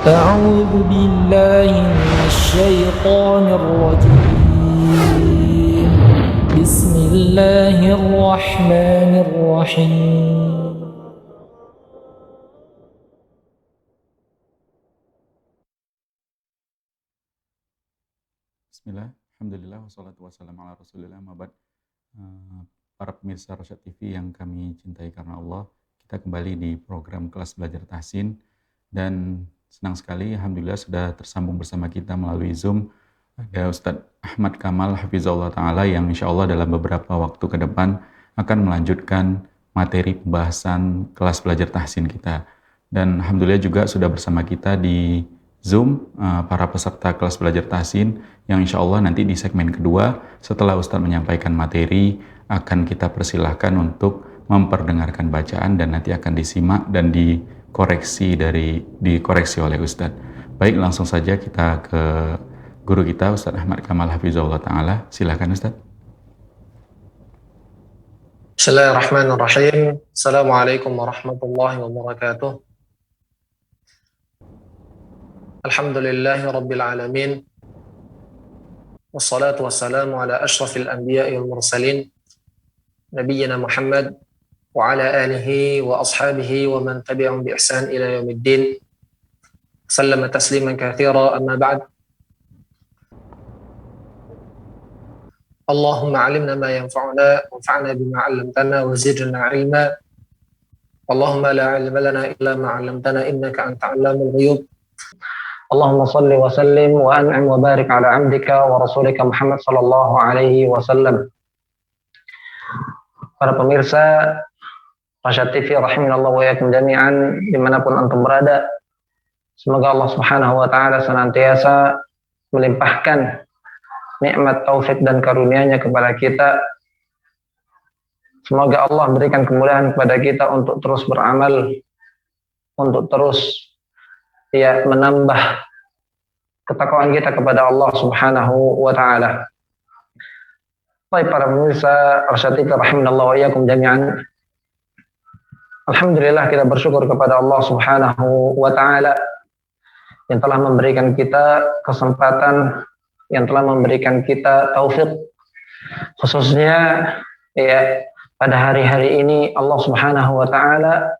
أعوذ بالله من الشيطان الرجيم بسم الله الرحمن الرحيم Bismillah, Alhamdulillah, wassalatu wassalamu ala rasulillah, mabad. Para pemirsa Rosyad TV yang kami cintai karena Allah, kita kembali di program kelas belajar tahsin, dan senang sekali, Alhamdulillah sudah tersambung bersama kita melalui Zoom. Ada Ustadz Ahmad Kamal Hafizahullah Ta'ala yang insya Allah dalam beberapa waktu ke depan akan melanjutkan materi pembahasan kelas belajar tahsin kita. Dan Alhamdulillah juga sudah bersama kita di Zoom para peserta kelas belajar tahsin yang insya Allah nanti di segmen kedua setelah Ustadz menyampaikan materi akan kita persilahkan untuk memperdengarkan bacaan dan nanti akan disimak dan dikoreksi oleh Ustadz. Baik, langsung saja kita ke guru kita Ustadz Ahmad Kamal Hafizahullah Ta'ala. Silakan Ustadz. Bismillahirrahmanirrahim. Assalamualaikum warahmatullahi wabarakatuh. Alhamdulillahi rabbil alamin. Wassalatu wassalamu ala ashrafil anbiya'i wal mursalin nabiyyina Muhammad wa ala alihi wa ashabihi wa man tabi'ahum bi ihsan ila yaumiddin. Sallama tasliman katsira, amma ba'd. Allahumma 'allimna ma yanfa'una wanfa'na bima 'allamtana wa zidna 'ilma. Allahumma la 'ilma lana illa ma 'allamtana innaka anta 'allamul ghuyub. Allahumma salli wa sallim wa an'im wa barik ala 'abdika wa rasulika Muhammad sallallahu alaihi wasallam. Para pemirsa Rosyad TV rahimanallah wa iyyakum jami'an dimanapun antum berada, semoga Allah Subhanahu wa taala senantiasa melimpahkan nikmat taufik dan karunia-Nya kepada kita. Semoga Allah berikan kemudahan kepada kita untuk terus beramal, untuk terus menambah ketakwaan kita kepada Allah Subhanahu wa taala. Baik para pemirsa Rosyad TV rahimanallah wa iyyakum jami'an. Alhamdulillah kita bersyukur kepada Allah Subhanahu wa taala yang telah memberikan kita kesempatan, yang telah memberikan kita taufik, khususnya pada hari-hari ini Allah Subhanahu wa taala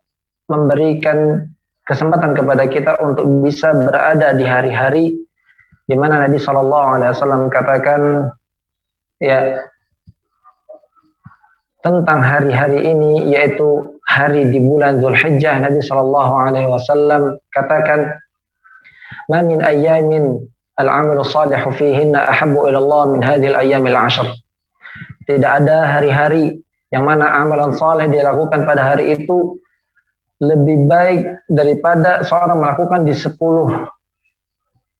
memberikan kesempatan kepada kita untuk bisa berada di hari-hari di mana Nabi Shallallahu Alaihi Wasallam katakan tentang hari-hari ini, yaitu hari di bulan Dzulhijjah. Nabi Shallallahu Alaihi Wasallam katakan, "Ma min ayyamin al-'amalu shalihu fihinna ahabbu ila Allah min hadhil ayyamil 'ashr." Tidak ada hari-hari yang mana amalan saleh dilakukan pada hari itu lebih baik daripada seorang melakukan di 10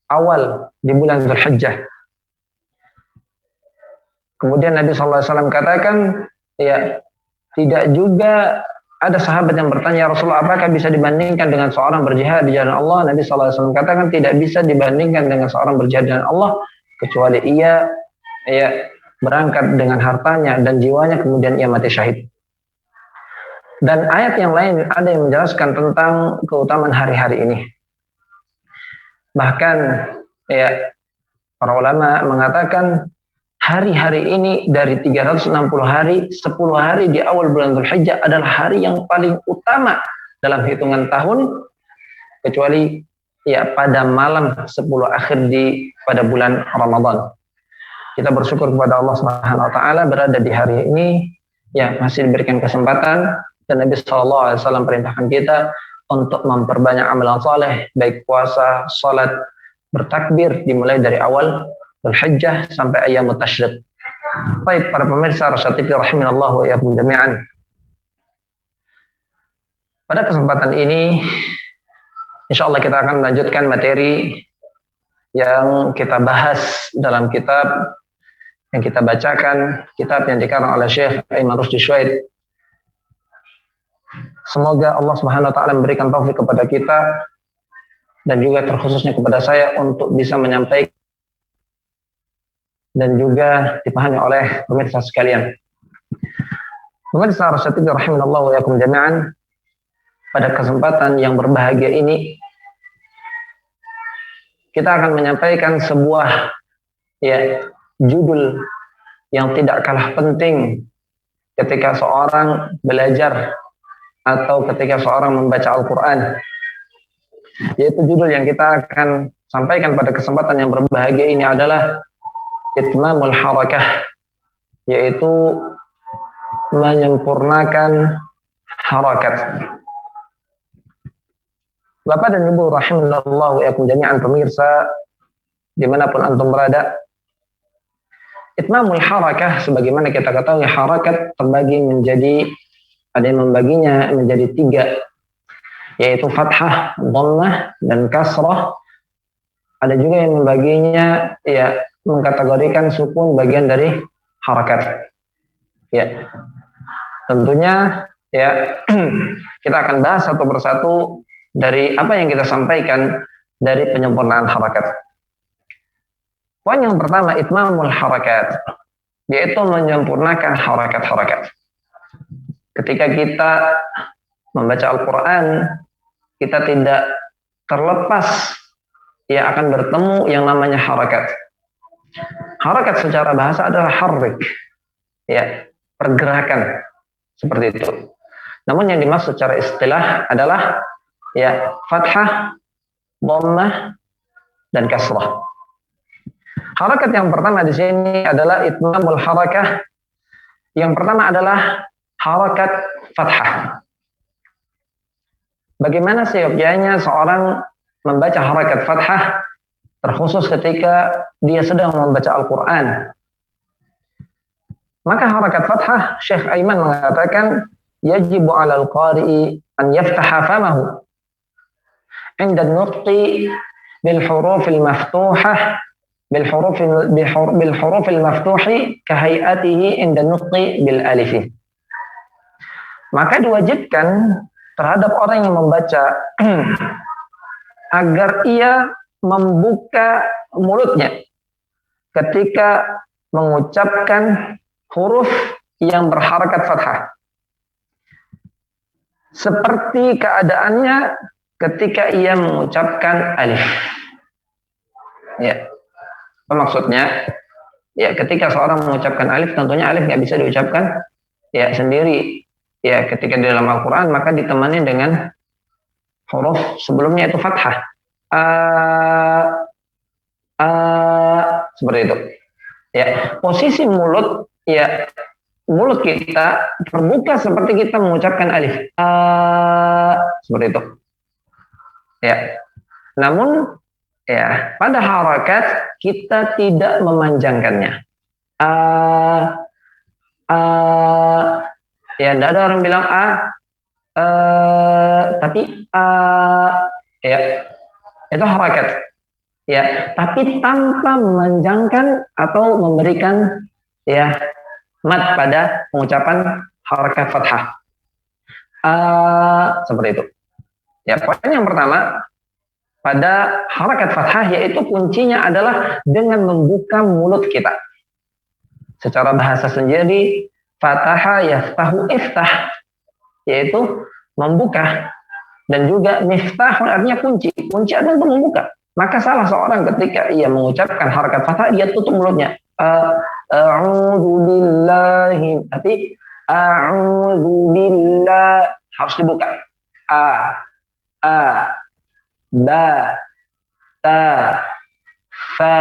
awal di bulan Dzulhijjah. Kemudian Nabi SAW katakan, tidak juga ada sahabat yang bertanya, Rasulullah, apakah bisa dibandingkan dengan seorang berjihad di jalan Allah? Nabi SAW katakan tidak bisa dibandingkan dengan seorang berjihad di jalan Allah, kecuali ia berangkat dengan hartanya dan jiwanya, kemudian ia mati syahid. Dan ayat yang lain ada yang menjelaskan tentang keutamaan hari-hari ini. Bahkan para ulama mengatakan hari-hari ini dari 360 hari, 10 hari di awal bulan Dzulhijjah adalah hari yang paling utama dalam hitungan tahun, kecuali pada malam 10 akhir pada bulan Ramadan. Kita bersyukur kepada Allah Subhanahu wa taala berada di hari ini, masih diberikan kesempatan, dan Nabi sallallahu alaihi wasallam perintahkan kita untuk memperbanyak amalan saleh, baik puasa, salat, bertakbir dimulai dari awal Dzulhijjah sampai ayyamut tasyrik. Baik para pemirsa Rosyad TV rahimanallah wa iyyakum jami'an. Pada kesempatan ini insyaallah kita akan melanjutkan materi yang kita bahas dalam kitab yang kita bacakan, kitab yang dikarang oleh Syekh Aiman Rusdi Syuaib. Semoga Allah Subhanahu wa taala memberikan taufik kepada kita dan juga terkhususnya kepada saya untuk bisa menyampaikan dan juga dipahami oleh pemirsa sekalian. Pemirsa Rosyad TV rahimanallah wa iyyakum jami'an, pada kesempatan yang berbahagia ini kita akan menyampaikan sebuah ya judul yang tidak kalah penting ketika seorang belajar atau ketika seorang membaca Al-Quran, yaitu judul yang kita akan sampaikan pada kesempatan yang berbahagia ini adalah Itmamul Harakah, yaitu menyempurnakan harakat. Bapak dan Ibu rahimallahu wa jami'an pemirsa dimanapun antum berada, Itmamul Harakah sebagaimana kita ketahui harakat terbagi menjadi, ada yang membaginya menjadi 3, yaitu fathah, dhammah, dan kasrah. Ada juga yang membaginya ya mengkategorikan sukun bagian dari harakat. Ya, tentunya ya kita akan bahas satu persatu dari apa yang kita sampaikan dari penyempurnaan harakat. Poin yang pertama, itmamul harakat, yaitu menyempurnakan harakat-harakat. Ketika kita membaca Al-Quran, kita tidak terlepas ya akan bertemu yang namanya harakat. Harakat secara bahasa adalah harrik, ya, pergerakan seperti itu. Namun yang dimaksud secara istilah adalah ya fathah, dhammah, dan kasrah. Harakat yang pertama di sini adalah itmamul harakah. Yang pertama adalah harakat fathah. Bagaimana seyogyanya seorang membaca harakat fathah, terkhusus ketika dia sedang membaca Al-Quran? Maka harakat fathah, Syekh Aiman mengatakan, yajibu alal qari'i an yaftaha famahu inda nutqi bil hurufil maftuhah bil hurufil maftuhi kahayatihi inda nutqi bil alifi. Maka diwajibkan terhadap orang yang membaca agar ia membuka mulutnya ketika mengucapkan huruf yang berharakat fathah, seperti keadaannya ketika ia mengucapkan alif. Ya, apa maksudnya? Ya, ketika seorang mengucapkan alif, tentunya alif nggak bisa diucapkan ya sendiri. Ya, ketika di dalam Al-Quran maka ditemani dengan huruf sebelumnya itu fathah. Seperti itu. Ya, posisi mulut, ya mulut kita terbuka seperti kita mengucapkan alif. Seperti itu. Ya. Namun ya pada harakat kita tidak memanjangkannya. Ya, tidak ada orang bilang tapi ya itu harakat. Ya, tapi tanpa memanjangkan atau memberikan ya mat pada pengucapan harakat fathah. Seperti itu. Ya, poin yang pertama pada harakat fathah, yaitu kuncinya adalah dengan membuka mulut kita. Secara bahasa sendiri, fataha yaftahu iftah, yaitu membuka, dan juga miftah artinya kunci. Kunci adalah untuk membuka. Maka salah seorang ketika ia mengucapkan harakat fathah, dia tutup mulutnya. A'udzu billahi, tapi a'udzu billah harus dibuka. Ba, ta, fa,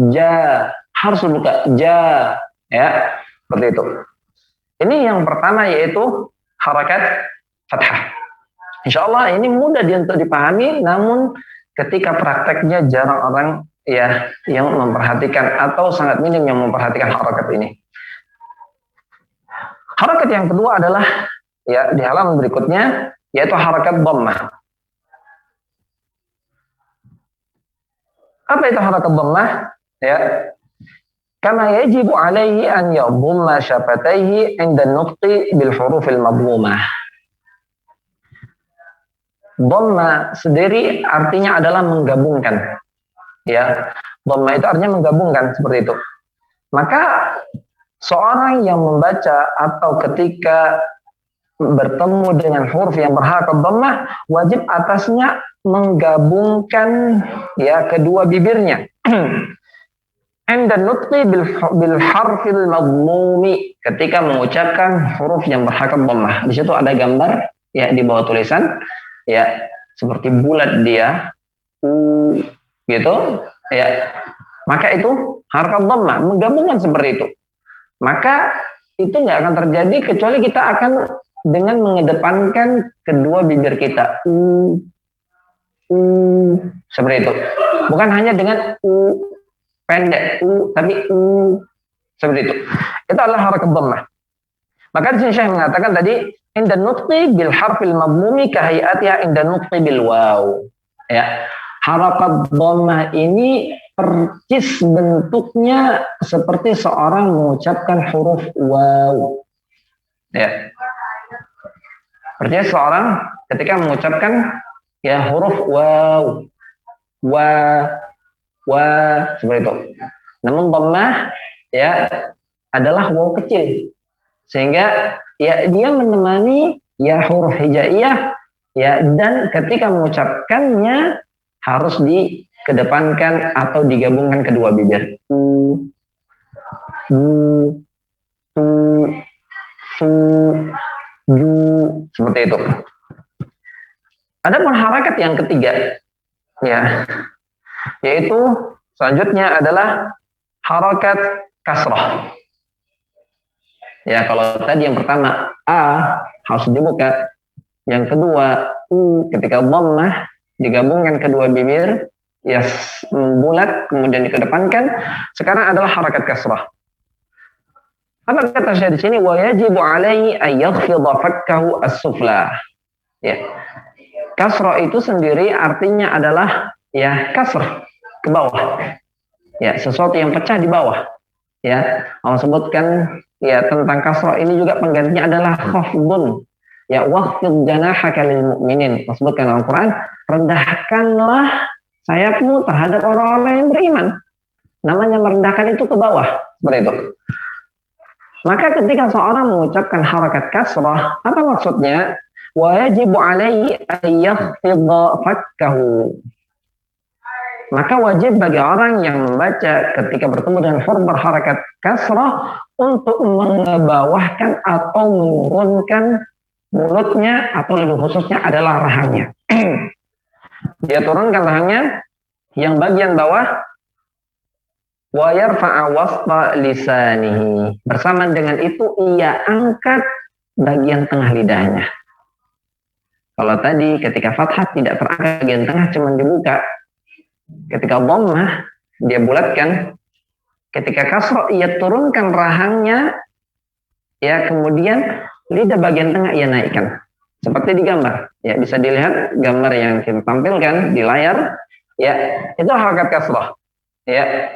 ja, harus dibuka. Ja, ya, seperti itu. Ini yang pertama, yaitu harakat fathah. Insya Allah ini mudah untuk dipahami, namun ketika prakteknya jarang orang ya yang memperhatikan atau sangat minim yang memperhatikan harakat ini. Harakat yang kedua adalah ya di halaman berikutnya, yaitu harakat dhammah. Apa itu harakat dhammah? Ya, kama yajibu alaihi an yadhumma syafataihi inda nutqi bil hurufil madhumah. Dhamma sendiri artinya adalah menggabungkan. Ya, dhamma itu artinya menggabungkan, seperti itu. Maka seorang yang membaca atau ketika bertemu dengan huruf yang berharakat dhammah, wajib atasnya menggabungkan ya kedua bibirnya. Inda nutqi bil harfil madmumi, ketika mengucapkan huruf yang berharakat dhammah. Di situ ada gambar ya di bawah tulisan ya, seperti bulat dia u gitu ya. Maka itu harakat dhammah, menggabungkan seperti itu. Maka itu nggak akan terjadi kecuali kita akan dengan mengedepankan kedua bibir kita seperti itu. Bukan hanya dengan pendek tapi seperti itu. Itu adalah harakat dhammah. Maka di sini Syekh mengatakan tadi inda nutqi bil harfil madmumi ka hayatiha inda nutqi bil waw. Ya. Harakat dhammah ini percis bentuknya seperti seorang mengucapkan huruf waw. Ya. Percis seorang ketika mengucapkan ya huruf waw, wa seperti itu. Namun dhammah ya adalah waw kecil, sehingga ya dia menemani ya huruf hijaiyah ya, dan ketika mengucapkannya harus dikedepankan atau digabungkan kedua bibir. Seperti itu. Adapun harakat yang ketiga ya, yaitu selanjutnya adalah harakat kasrah. Ya, kalau tadi yang pertama a harus dibuka, yang kedua ketika dhammah digabungkan kedua bibir ya bulat kemudian dikedepankan, sekarang adalah harakat kasrah. Apa kata saya di sini? Wa yajibu alaihi ay yakhfidha fakkahu as-sufla. Ya. Kasrah itu sendiri artinya adalah ya kasr ke bawah. Ya, sesuatu yang pecah di bawah. Ya, Allah sebutkan ya tentang kasrah ini juga penggantinya adalah khafdun. Ya, waqfid janahaka lil mu'minin. Allah sebutkan dalam Al-Qur'an, rendahkanlah sayapmu terhadap orang-orang yang beriman. Namanya merendahkan itu ke bawah, seperti itu. Maka ketika seorang mengucapkan harakat kasrah, apa maksudnya? Wa yajibu alaihi ay yakhfidha fakkahu. Maka wajib bagi orang yang membaca ketika bertemu dengan huruf berharakat kasrah untuk mengebawahkan atau menurunkan mulutnya, atau lebih khususnya adalah rahangnya. Dia turunkan rahangnya yang bagian bawah, wa yarfa'a wasfa lisanihi. Bersamaan dengan itu ia angkat bagian tengah lidahnya. Kalau tadi ketika fathah tidak terangkat bagian tengah, cuma dibuka. Ketika dhammah dia bulatkan. Ketika kasrah ia turunkan rahangnya, ya kemudian lidah bagian tengah ia naikkan. Seperti di gambar. Ya, bisa dilihat gambar yang kita tampilkan di layar. Ya, itu harakat kasrah. Ya.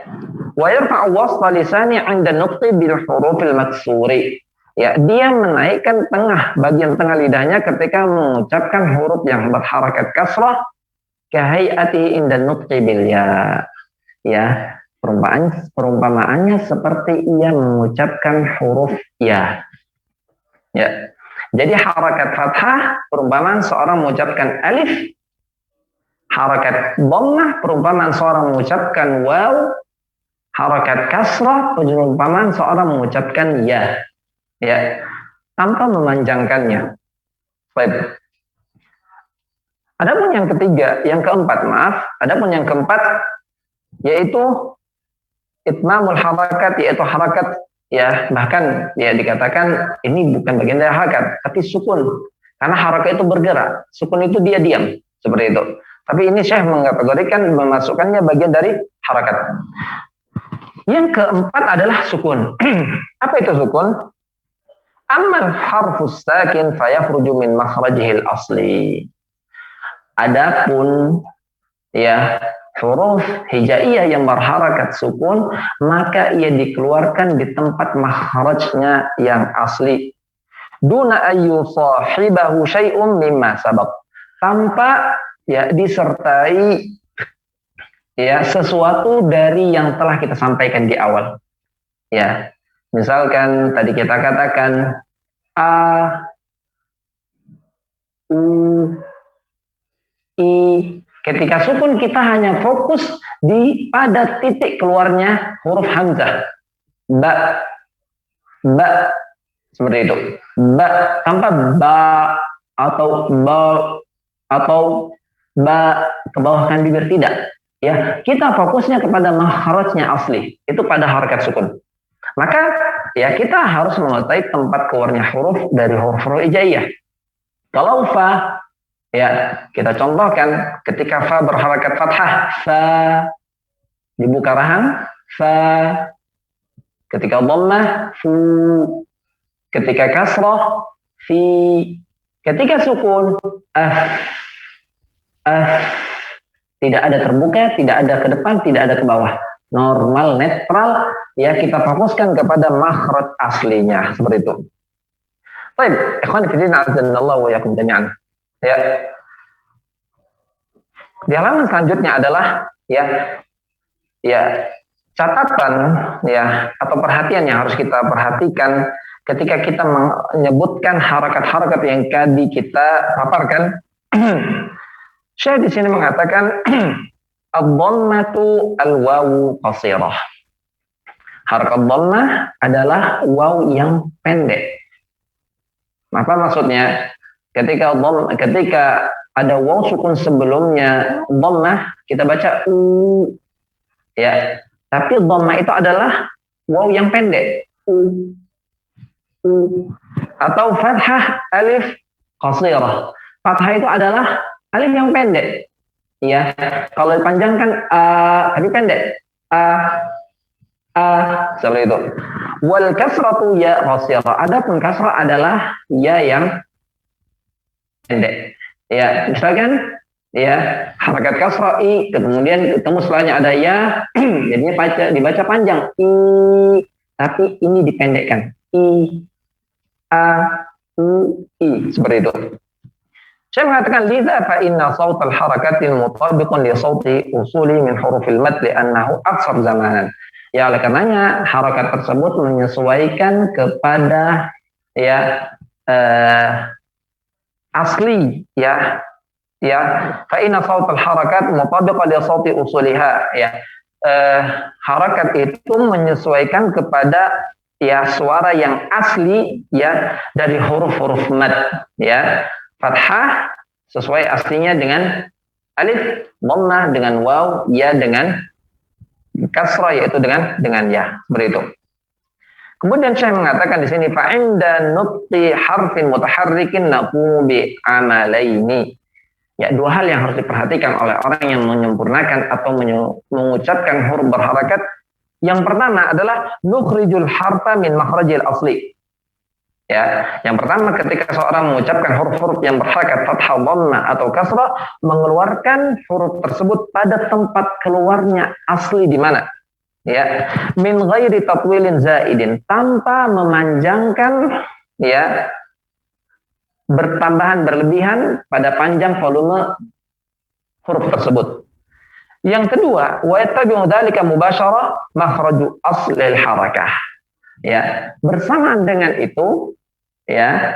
Wa yarfa'u wasfa lisani 'inda nutqi bil hurufil maksuri. Ya, dia menaikkan bagian tengah lidahnya ketika mengucapkan huruf yang berharakat kasrah, kahayati inda nutqi bil ya. Ya, perumpamaannya seperti ia mengucapkan huruf ya. Ya. Jadi harakat fathah perumpamaan seorang mengucapkan alif, harakat dhammah perumpamaan seorang mengucapkan waw, harakat kasrah perumpamaan seorang mengucapkan ya. Ya, tanpa memanjangkannya. Baik. Adapun yang ketiga, yang keempat, adapun yang keempat yaitu itmamul harakat, yaitu harakat ya, bahkan ya dikatakan ini bukan bagian dari harakat, tapi sukun. Karena harakat itu bergerak, sukun itu dia diam, seperti itu. Tapi ini Syekh mengkategorikan memasukkannya bagian dari harakat. Yang keempat adalah sukun. Apa itu sukun? Ammal harfus sakin fayakhruju min makhrajihil asli. Adapun ya huruf hijaiyah yang berharakat sukun, maka ia dikeluarkan di tempat makhrajnya yang asli. Duna ayyu sahibahu syai'un mimma sabaq. Tanpa ya disertai ya sesuatu dari yang telah kita sampaikan di awal. Ya. Misalkan tadi kita katakan a u, i. Ketika sukun kita hanya fokus pada titik keluarnya huruf hamzah. Ba, ba, seperti itu. Ba tanpa ba atau ba atau ba ke bawahkan bibir, tidak. Ya, kita fokusnya kepada makhrajnya asli, itu pada harakat sukun. Maka ya kita harus mengetahui tempat keluarnya huruf dari huruf hijaiyah. Kalau fa, ya kita contohkan ketika fa berharakat fathah, fa dibuka rahang, fa. Ketika dhammah, fu. Ketika kasrah, fi. Ketika sukun, tidak ada terbuka, tidak ada ke depan, tidak ada ke bawah. Normal, netral, ya kita fokuskan kepada makhraj aslinya, seperti itu. Baik, ikhwan fillah, azanallahu wa iyyakum jami'an. Ya. Di halaman selanjutnya adalah catatan atau perhatian yang harus kita perhatikan ketika kita menyebutkan harakat-harakat yang tadi kita paparkan. Syekh di sini mengatakan ad-dhammatu al-wawu qasirah. Harakat dhammah adalah waw yang pendek. Apa maksudnya? Ketika ada waw sukun sebelumnya dhammah, kita baca u, ya. Tapi dhammah itu adalah waw yang pendek, u. Atau fathah alif qasirah. Fathah itu adalah alif yang pendek. Ya, kalau dipanjangkan tapi pendek. Seperti itu. Wal kasratu ya qasirah. Adapun kasrah adalah ya yang pendek. Ya, misalkan ya harakat kasrah i, kemudian ketemu setelahnya ada ya, jadinya dibaca panjang i, tapi ini dipendekkan i, a, u, i, seperti itu. Saya mengatakan lidza fa inna saut al-harakatil mutabiqun li sauti usuli min hurufil mad li'annahu aqsar zamanan. Ya, oleh karenanya harakat tersebut menyesuaikan kepada asli fa inna saut al-harakat mutabiqun li sauti usuliha, harakat itu menyesuaikan kepada suara yang asli dari huruf-huruf mad, fathah sesuai aslinya dengan alif, dhammah dengan waw, ya dengan kasrah yaitu dengan ya, seperti itu. Kemudian saya mengatakan di sini fa inda nutqi harfin mutaharrikin naqumu bi amalaini. Ya, dua hal yang harus diperhatikan oleh orang yang menyempurnakan atau mengucapkan huruf berharakat. Yang pertama adalah nukhrijul harfa min makhrajil asli. Ya, yang pertama ketika seorang mengucapkan huruf-huruf yang berharakat fathah, dhammah atau kasrah, mengeluarkan huruf tersebut pada tempat keluarnya asli di mana? Ya, min ghairi tatwilin zaidin, tanpa memanjangkan bertambahan berlebihan pada panjang volume huruf tersebut. Yang kedua, wa yattabi'u dzalika mubasyarah makhraju aslil harakah. Ya, bersamaan dengan itu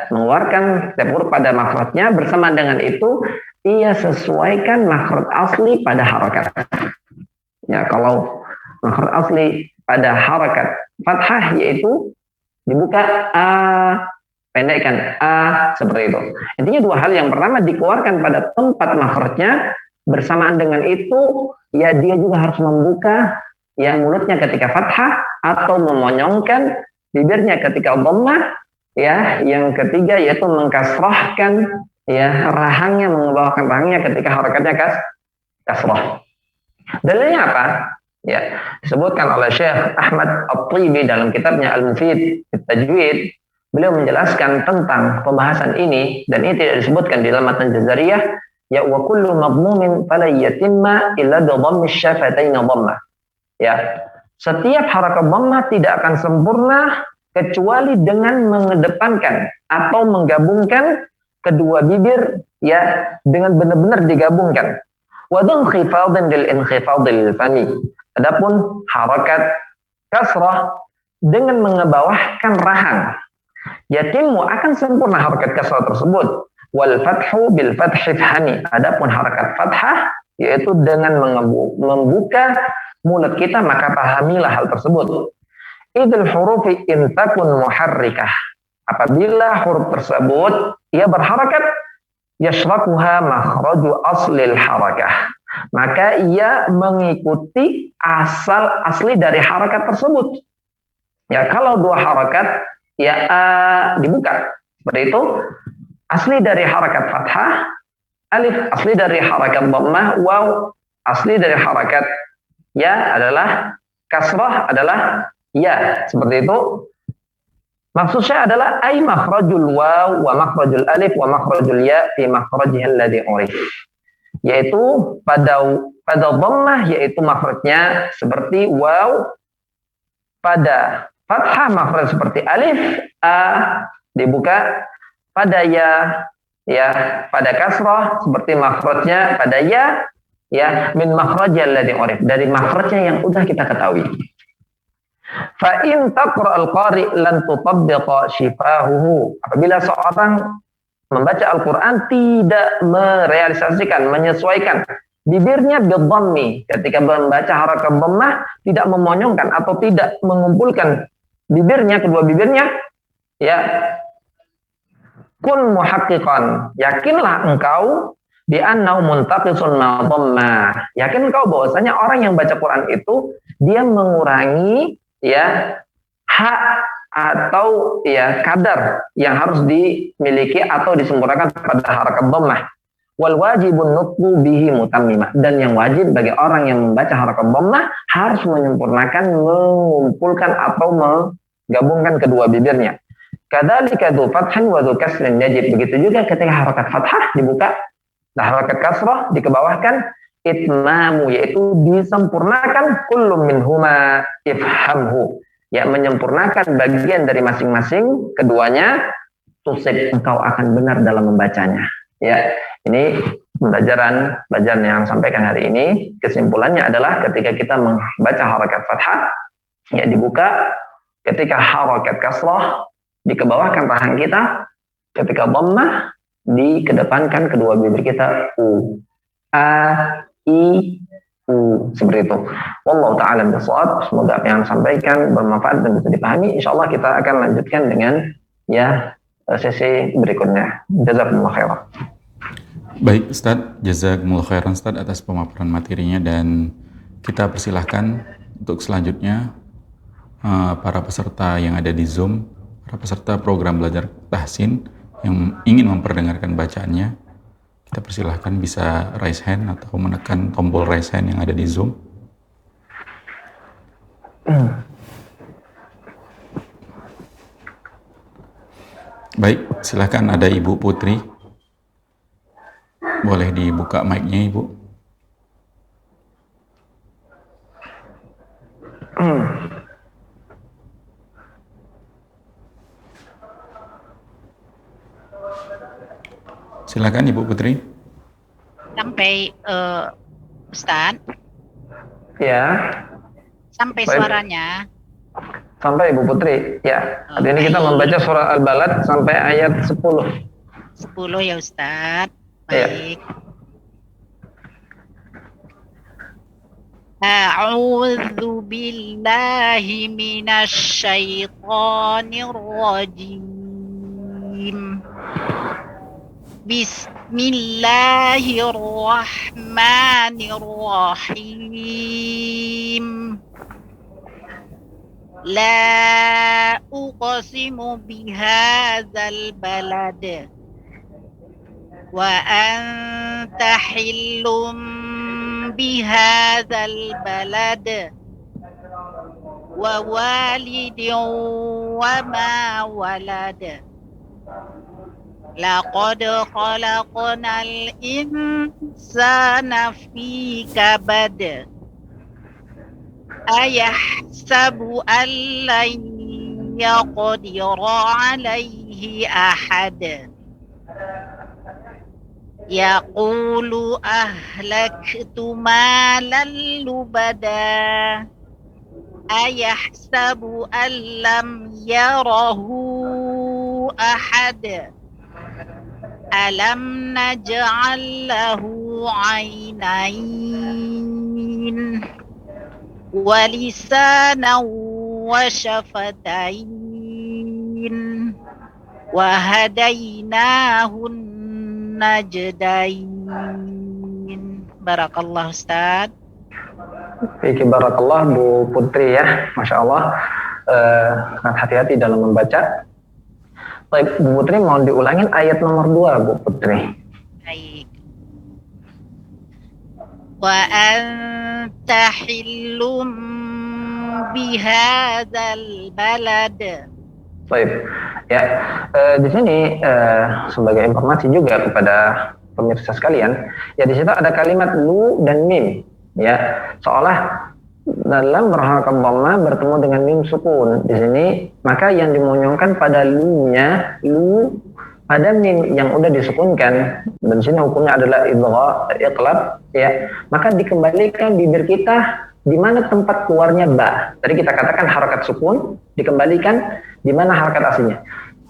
mengeluarkan setiap huruf pada makhrajnya, bersamaan dengan itu ia sesuaikan makhraj asli pada harakat. Ya, kalau makhraj asli pada harakat fathah yaitu dibuka a, pendekkan a, seperti itu. Intinya dua hal. Yang pertama dikeluarkan pada tempat makhrajnya, bersamaan dengan itu dia juga harus membuka mulutnya ketika fathah atau memonyongkan bibirnya ketika dhammah. Yang ketiga yaitu mengkasrahkan rahangnya, membawakan rahangnya ketika harakatnya kasrah. Dalilnya apa? Disebutkan oleh Syekh Ahmad At-Tibi dalam kitabnya Al-Mufid At-Tajwid. Beliau menjelaskan tentang pembahasan ini, dan ini tidak disebutkan di dalam matan Jazariyah. Wa kullu madmumin fala yatimma illa bi dhammi syafatayn dhammah. Setiap harakat dhammah tidak akan sempurna kecuali dengan mengedepankan atau menggabungkan kedua bibir dengan benar-benar digabungkan. Wa dhankhifadhin lil inkhifadil fami. Adapun harakat kasrah dengan mengebawahkan rahang, yatimmu akan sempurna harakat kasrah tersebut Wal fathu bil fathi fahami. Adapun harakat fathah yaitu dengan membuka mulut kita, maka pahamilah hal tersebut. Idul hurufi in takun muharrikah. Apabila huruf tersebut ia berharakat, yashrakuha makhraju aslil harakah, maka ia mengikuti asli dari harakat tersebut. Ya, kalau dua harakat ya dibuka. Seperti itu, asli dari harakat fathah alif, asli dari harakat dhammah waw, asli dari harakat ya adalah kasrah adalah ya. Seperti itu. Maksudnya adalah ay makhrajul waw wa makhrajul alif wa makhrajul ya fi makhrajih alladhi urif. Yaitu pada dhammah yaitu makhrajnya seperti waw, pada fathah makhraj seperti alif dibuka, pada ya pada kasrah seperti makhrajnya pada ya min makhrajih alladhi urif, dari makhrajnya yang sudah kita ketahui. Fa in taqra al-qari lan tutabbiqa shifahuhu. Apabila seorang membaca Al-Qur'an tidak merealisasikan, menyesuaikan bibirnya bidhammi, ketika membaca harakat dhammah tidak memonyongkan atau tidak mengumpulkan bibirnya, kedua bibirnya, ya kun muhaqqiqan, yakinlah engkau bi annahu muntaqisun ma dhamma, yakin engkau bahwasanya orang yang baca Quran itu dia mengurangi ya hak atau ya kadar yang harus dimiliki atau disempurnakan pada harakat dhammah. Wal wajibun nutqu bihi mutammima, dan yang wajib bagi orang yang membaca harakat dhammah harus menyempurnakan, mengumpulkan atau menggabungkan kedua bibirnya. Kadzalika dzu fathan wa dzu kasrin yajib, begitu juga ketika harakat fathah dibuka dan harakat kasrah dikebawahkan, itmamu yaitu disempurnakan, kullu minhuma ifhamhu, ya menyempurnakan bagian dari masing-masing keduanya, tusib engkau akan benar dalam membacanya. Ya, ini pelajaran yang sampaikan hari ini. Kesimpulannya adalah ketika kita membaca harakat fathah ya dibuka, ketika harakat kasrah dikebawahkan rahang kita, ketika dhammah dikedepankan kedua bibir kita, a I, U, seperti itu. Wallahu ta'ala bishawab. Semoga apa yang sampaikan bermanfaat dan bisa dipahami. Insyaallah kita akan lanjutkan dengan ya sesi berikutnya. Jazakumullah khairan. Baik Ustaz, jazakumullah khairan Ustaz atas pemaparan materinya, dan kita persilahkan untuk selanjutnya para peserta yang ada di Zoom, para peserta program belajar tahsin yang ingin memperdengarkan bacaannya. Kita persilahkan bisa raise hand atau menekan tombol raise hand yang ada di Zoom. Baik, silahkan, ada Ibu Putri. Boleh dibuka mic-nya, Ibu. Silakan Ibu Putri. Sampai Ustaz. Ya. Sampai suaranya. Sampai Ibu Putri. Ya. Hari ini kita membaca surah Al-Balad sampai ayat 10. 10 ya Ustaz. Baik. A'udzu billahi minasy syaithanir rajim. Bismillahirrahmanirrahim. La uqsimu bihadzal balad wa anta hillum bihadzal balad wa walidin wa ma walad. Laqad khalaqnal insana fi kabad. Ayahsabu an lan yaqdira alaihi ahad. Yaqulu ahlaktu malan lubada. Ayahsabu an lam yarahu ahad. Alam naj'al lahu 'ainain wa lisanan wa syafatain wa hadainahun najdain. Barakallah Ustaz. Baik, barakallah Bu Putri ya, Masya Allah. Sangat hati-hati dalam membaca. Baik, Bu Putri mau diulangin ayat nomor 2, Bu Putri. Baik. Wa anta hillum bihadzal balad. Baik, ya. Di sini sebagai informasi juga kepada pemirsa sekalian, ya di situ ada kalimat lu dan mim, ya, seolah dalam berharakat dhamma bertemu dengan mim sukun di sini, maka yang dimonyongkan pada lu-nya, lu pada mim yang udah disukunkan, dan sini hukumnya adalah iqlab, ya, maka dikembalikan bibir kita di mana tempat keluarnya ba. Tadi kita katakan harakat sukun, dikembalikan di mana harakat aslinya.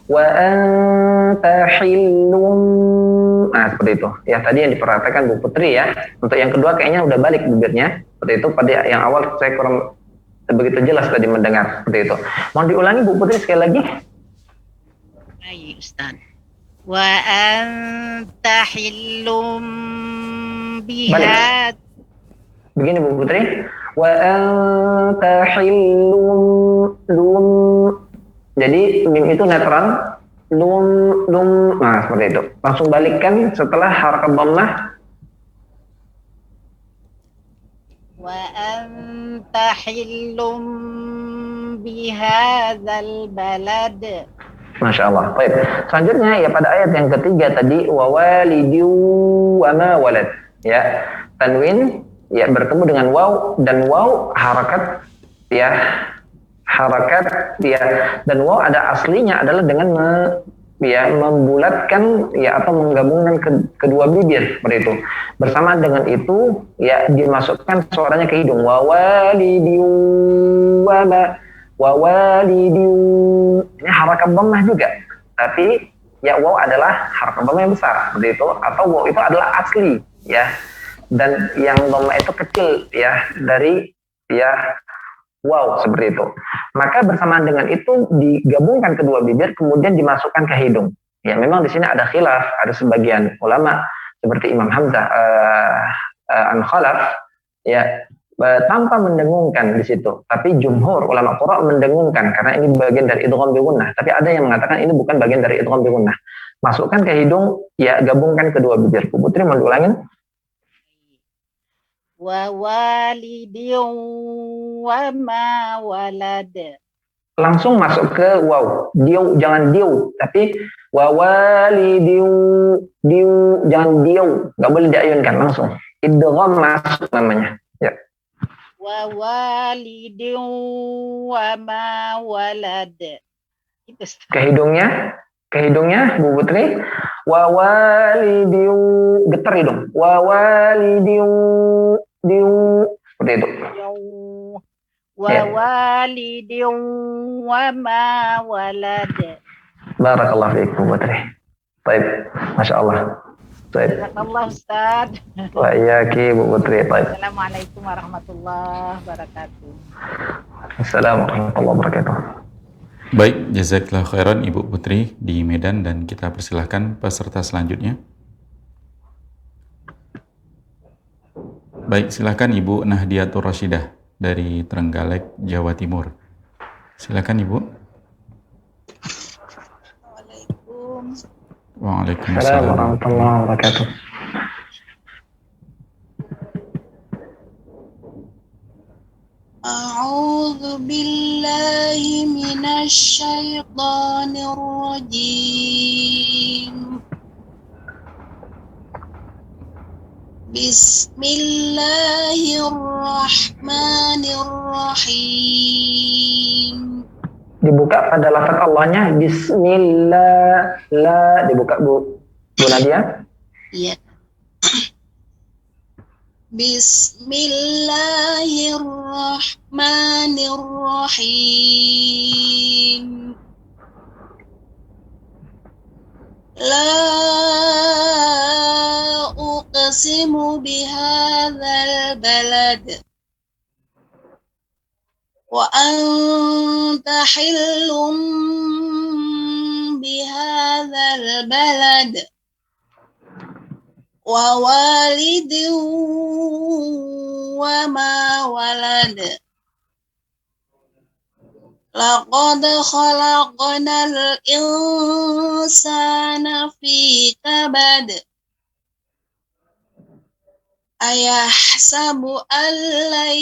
Wa anta hillum. Nah, seperti itu. Ya, tadi yang diperhatikan Bu Putri ya. Untuk yang kedua kayaknya udah balik bibirnya. Seperti itu. Pada yang awal saya kurang begitu jelas tadi mendengar. Seperti itu. Mau diulangi Bu Putri sekali lagi? Baik, Ustaz. Wa anta hillum bihad. Begini Bu Putri. Wa anta hillum lum. Jadi mim itu netral, lum, nah seperti itu. Langsung balikkan setelah harakat dhammah. Wa anta hillum bihadzal balad. Masya Allah. Baik. Selanjutnya ya pada ayat yang ketiga tadi wa walidiu wa ma walad. Ya, tanwin ya bertemu dengan waw, dan waw harakat ya. Harakat ya, dan waw ada aslinya adalah dengan membulatkan ya atau menggabungkan kedua bibir seperti itu. Bersama dengan itu ya dimasukkan suaranya ke hidung. Wawalidiu wawalidiu. Ini harakat dhammah juga. Tapi ya waw adalah harakat dhammah yang besar seperti itu, atau waw itu adalah asli ya. Dan yang dhammah itu kecil ya dari ya wow, seperti itu. Maka bersamaan dengan itu digabungkan kedua bibir, kemudian dimasukkan ke hidung. Ya, memang di sini ada khilaf, ada sebagian ulama seperti Imam Hamzah an Khalaf, ya, tanpa mendengungkan di situ. Tapi jumhur ulama qura mendengungkan karena ini bagian dari idgham bi gunnah. Tapi ada yang mengatakan ini bukan bagian dari idgham bi gunnah. Masukkan ke hidung, ya, gabungkan kedua bibir. Bu Putri mau diulangin? Wa walidin wa ma walad. Langsung masuk ke waw. Diu, jangan diu, tapi wa walidin, diu, jangan diu. Nggak boleh diayunkan, langsung. Idgham masuk namanya. Ya. Wa walidin wa ma walad. Itu. Ke hidungnya Bu Putri. Wa walidin, getar hidung. Wa walidin, diu, seperti itu. Wa walidin wa ma walad. Barakallahu fiik Bu Putri. Baik, Masya Allah. Baik. Barakallah Ustaz. Wa iyaki Bu Putri. Baik. Assalamualaikum warahmatullahi wabarakatuh. Assalamualaikum warahmatullahi wabarakatuh. Baik, jazakallah khairan Ibu Putri di Medan, dan kita persilahkan peserta selanjutnya. Baik, silakan Ibu Nahdiatur Rasyidah dari Trenggalek, Jawa Timur. Silakan Ibu. Waalaikumsalam. Assalamualaikum warahmatullahi wabarakatuh. A'udzu billahi minasy syaithanir rajim. Bismillahirrahmanirrahim. Dibuka pada lafaz Allahnya Bismillah, la dibuka Bu Nadia. Iya. Bismillahirrahmanirrahim. La أقسم بهذا البلد وأنت حل بهذا البلد ووالد وما ولد لقد خلقنا الإنسان في كبد أيحسب أن لن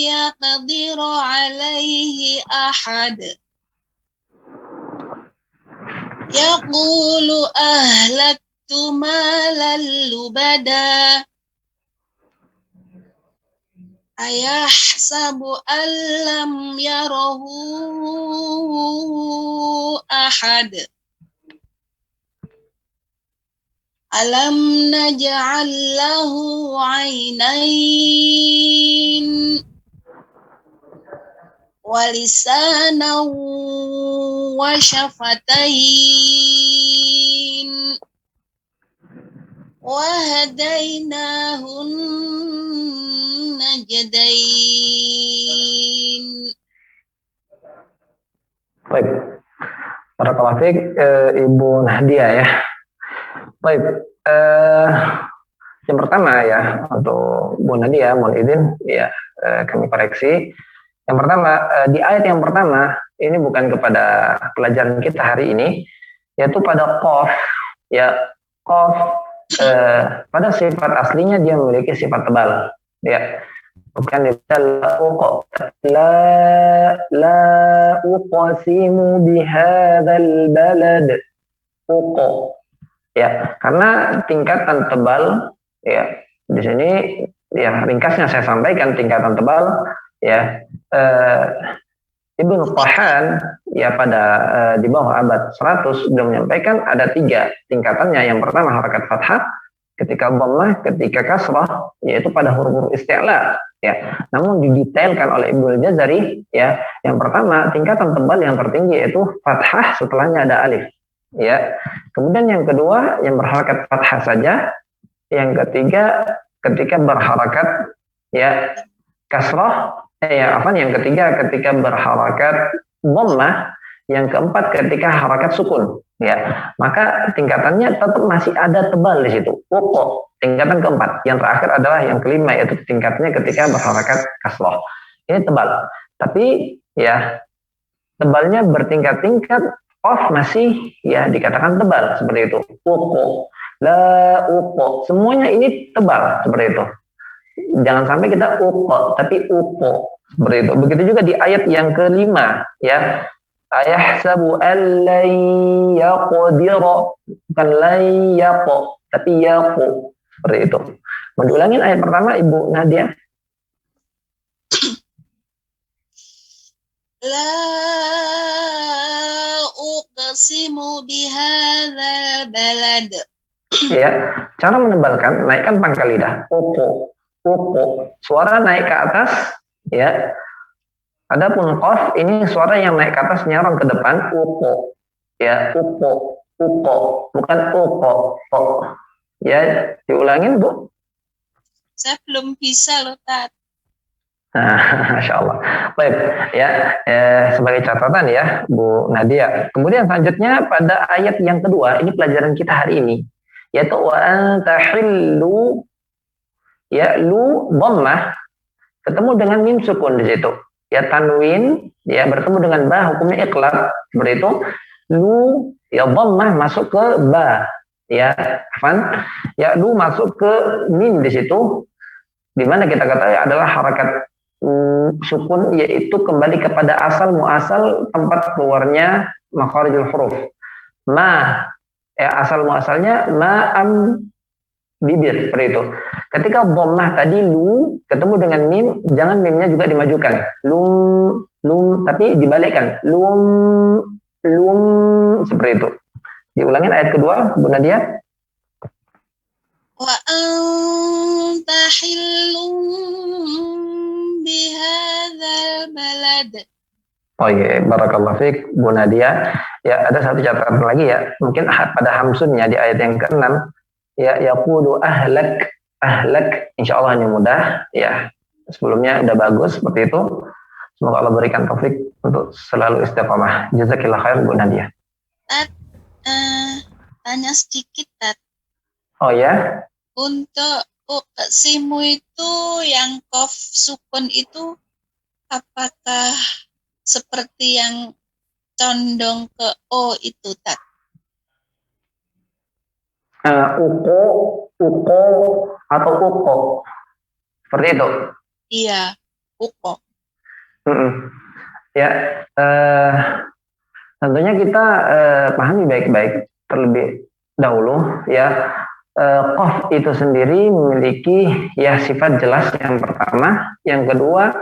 يقدر عليه أحد يقول أهلكت مالا لبدا أيحسب أن لم يره أحد ألم نجعل له عينين ولسانا وشفتين وهديناه النجدين. Baik, barakallahu fiik, Ibu Nadia ya. Baik, yang pertama ya untuk Bu Nadia, mohon izin ya kami koreksi. Yang pertama di ayat yang pertama ini bukan kepada pelajaran kita hari ini, yaitu pada qaf ya, qaf pada sifat aslinya dia memiliki sifat tebal ya. Bukan la uqsimu bihadzal balad uq ya, karena tingkatan tebal ya di sini ya ringkasnya saya sampaikan tingkatan tebal ya. Ibnu Tahan ya pada di bawah abad 100 beliau menyampaikan ada 3 tingkatannya. Yang pertama harakat fathah ketika dhammah, ketika kasrah yaitu pada huruf-huruf isti'la ya. Namun didetailkan oleh Ibnu Jazari ya. Yang pertama tingkatan tebal yang tertinggi yaitu fathah, setelahnya ada alif ya. Kemudian yang kedua yang berharakat fathah saja. Yang ketiga ketika berharakat ya kasrah yang ketiga ketika berharakat dhammah, yang keempat ketika harakat sukun ya. Maka tingkatannya tetap masih ada tebal di situ. Uq tingkatan keempat. Yang terakhir adalah yang kelima yaitu tingkatnya ketika berharakat kasrah. Ini tebal. Tapi ya tebalnya bertingkat-tingkat. Qaf masih ya dikatakan tebal seperti itu. Uq, la uq, semuanya ini tebal seperti itu. Jangan sampai kita uq, tapi uq seperti itu. Begitu juga di ayat yang kelima ya. Ayahsabu an lan yaqdira, bukan lan yaqo, tapi yaqo seperti itu. Mau diulangin ayat pertama Ibu Nadia? La uqsimu bihadzal balad. Ya, cara menebalkan naikkan pangkal lidah. Uq, uq. Suara naik ke atas ya. Adapun qaf ini suara yang naik ke atas nyorong ke depan. Uq ya, uq, uq, bukan uq. Ya, diulangin Bu. Saya belum bisa loh, Tat. Masya Allah. Baik, ya sebagai catatan ya Bu Nadia. Kemudian selanjutnya pada ayat yang kedua, ini pelajaran kita hari ini, yaitu wa anta hillu ya, lu dhammah ketemu dengan mim sukun di situ. Ya tanwin ya bertemu dengan ba, hukumnya iqlab seperti itu. Lu ya dhammah masuk ke ba ya, afan ya, lu masuk ke mim di situ, di mana kita katakan adalah harakat sukun, yaitu kembali kepada asal muasal tempat keluarnya makharijul huruf. Ma ya, asal muasalnya ma'am bibir seperti itu. Ketika dhammah tadi lu ketemu dengan mim, jangan mimnya juga dimajukan. Lum tapi dibalikkan. Lum seperti itu. Diulangin ayat kedua Bu Nadia. Wa anta hillum bihadzal balad. Oh iya, barakallahu fiik Bu Nadia. Ya, ada satu catatan lagi ya. Mungkin pada hamsunnya di ayat yang ke-6 Ya, yaqulu ahlak, ahlak. Insya Allah ini mudah. Ya, sebelumnya udah bagus seperti itu. Semoga Allah berikan taufik untuk selalu istiqamah. Jazakillah khair Bu Nadia. Tat, tanya sedikit, Tat. Oh ya, Untuk uqsimu itu yang qaf sukun itu apakah seperti yang condong ke O itu, Tat? uko, uko atau uko, seperti itu. Iya, uko. Mm-mm. Ya, tentunya kita pahami baik-baik terlebih dahulu ya. Qaf itu sendiri memiliki ya sifat jelas yang pertama, yang kedua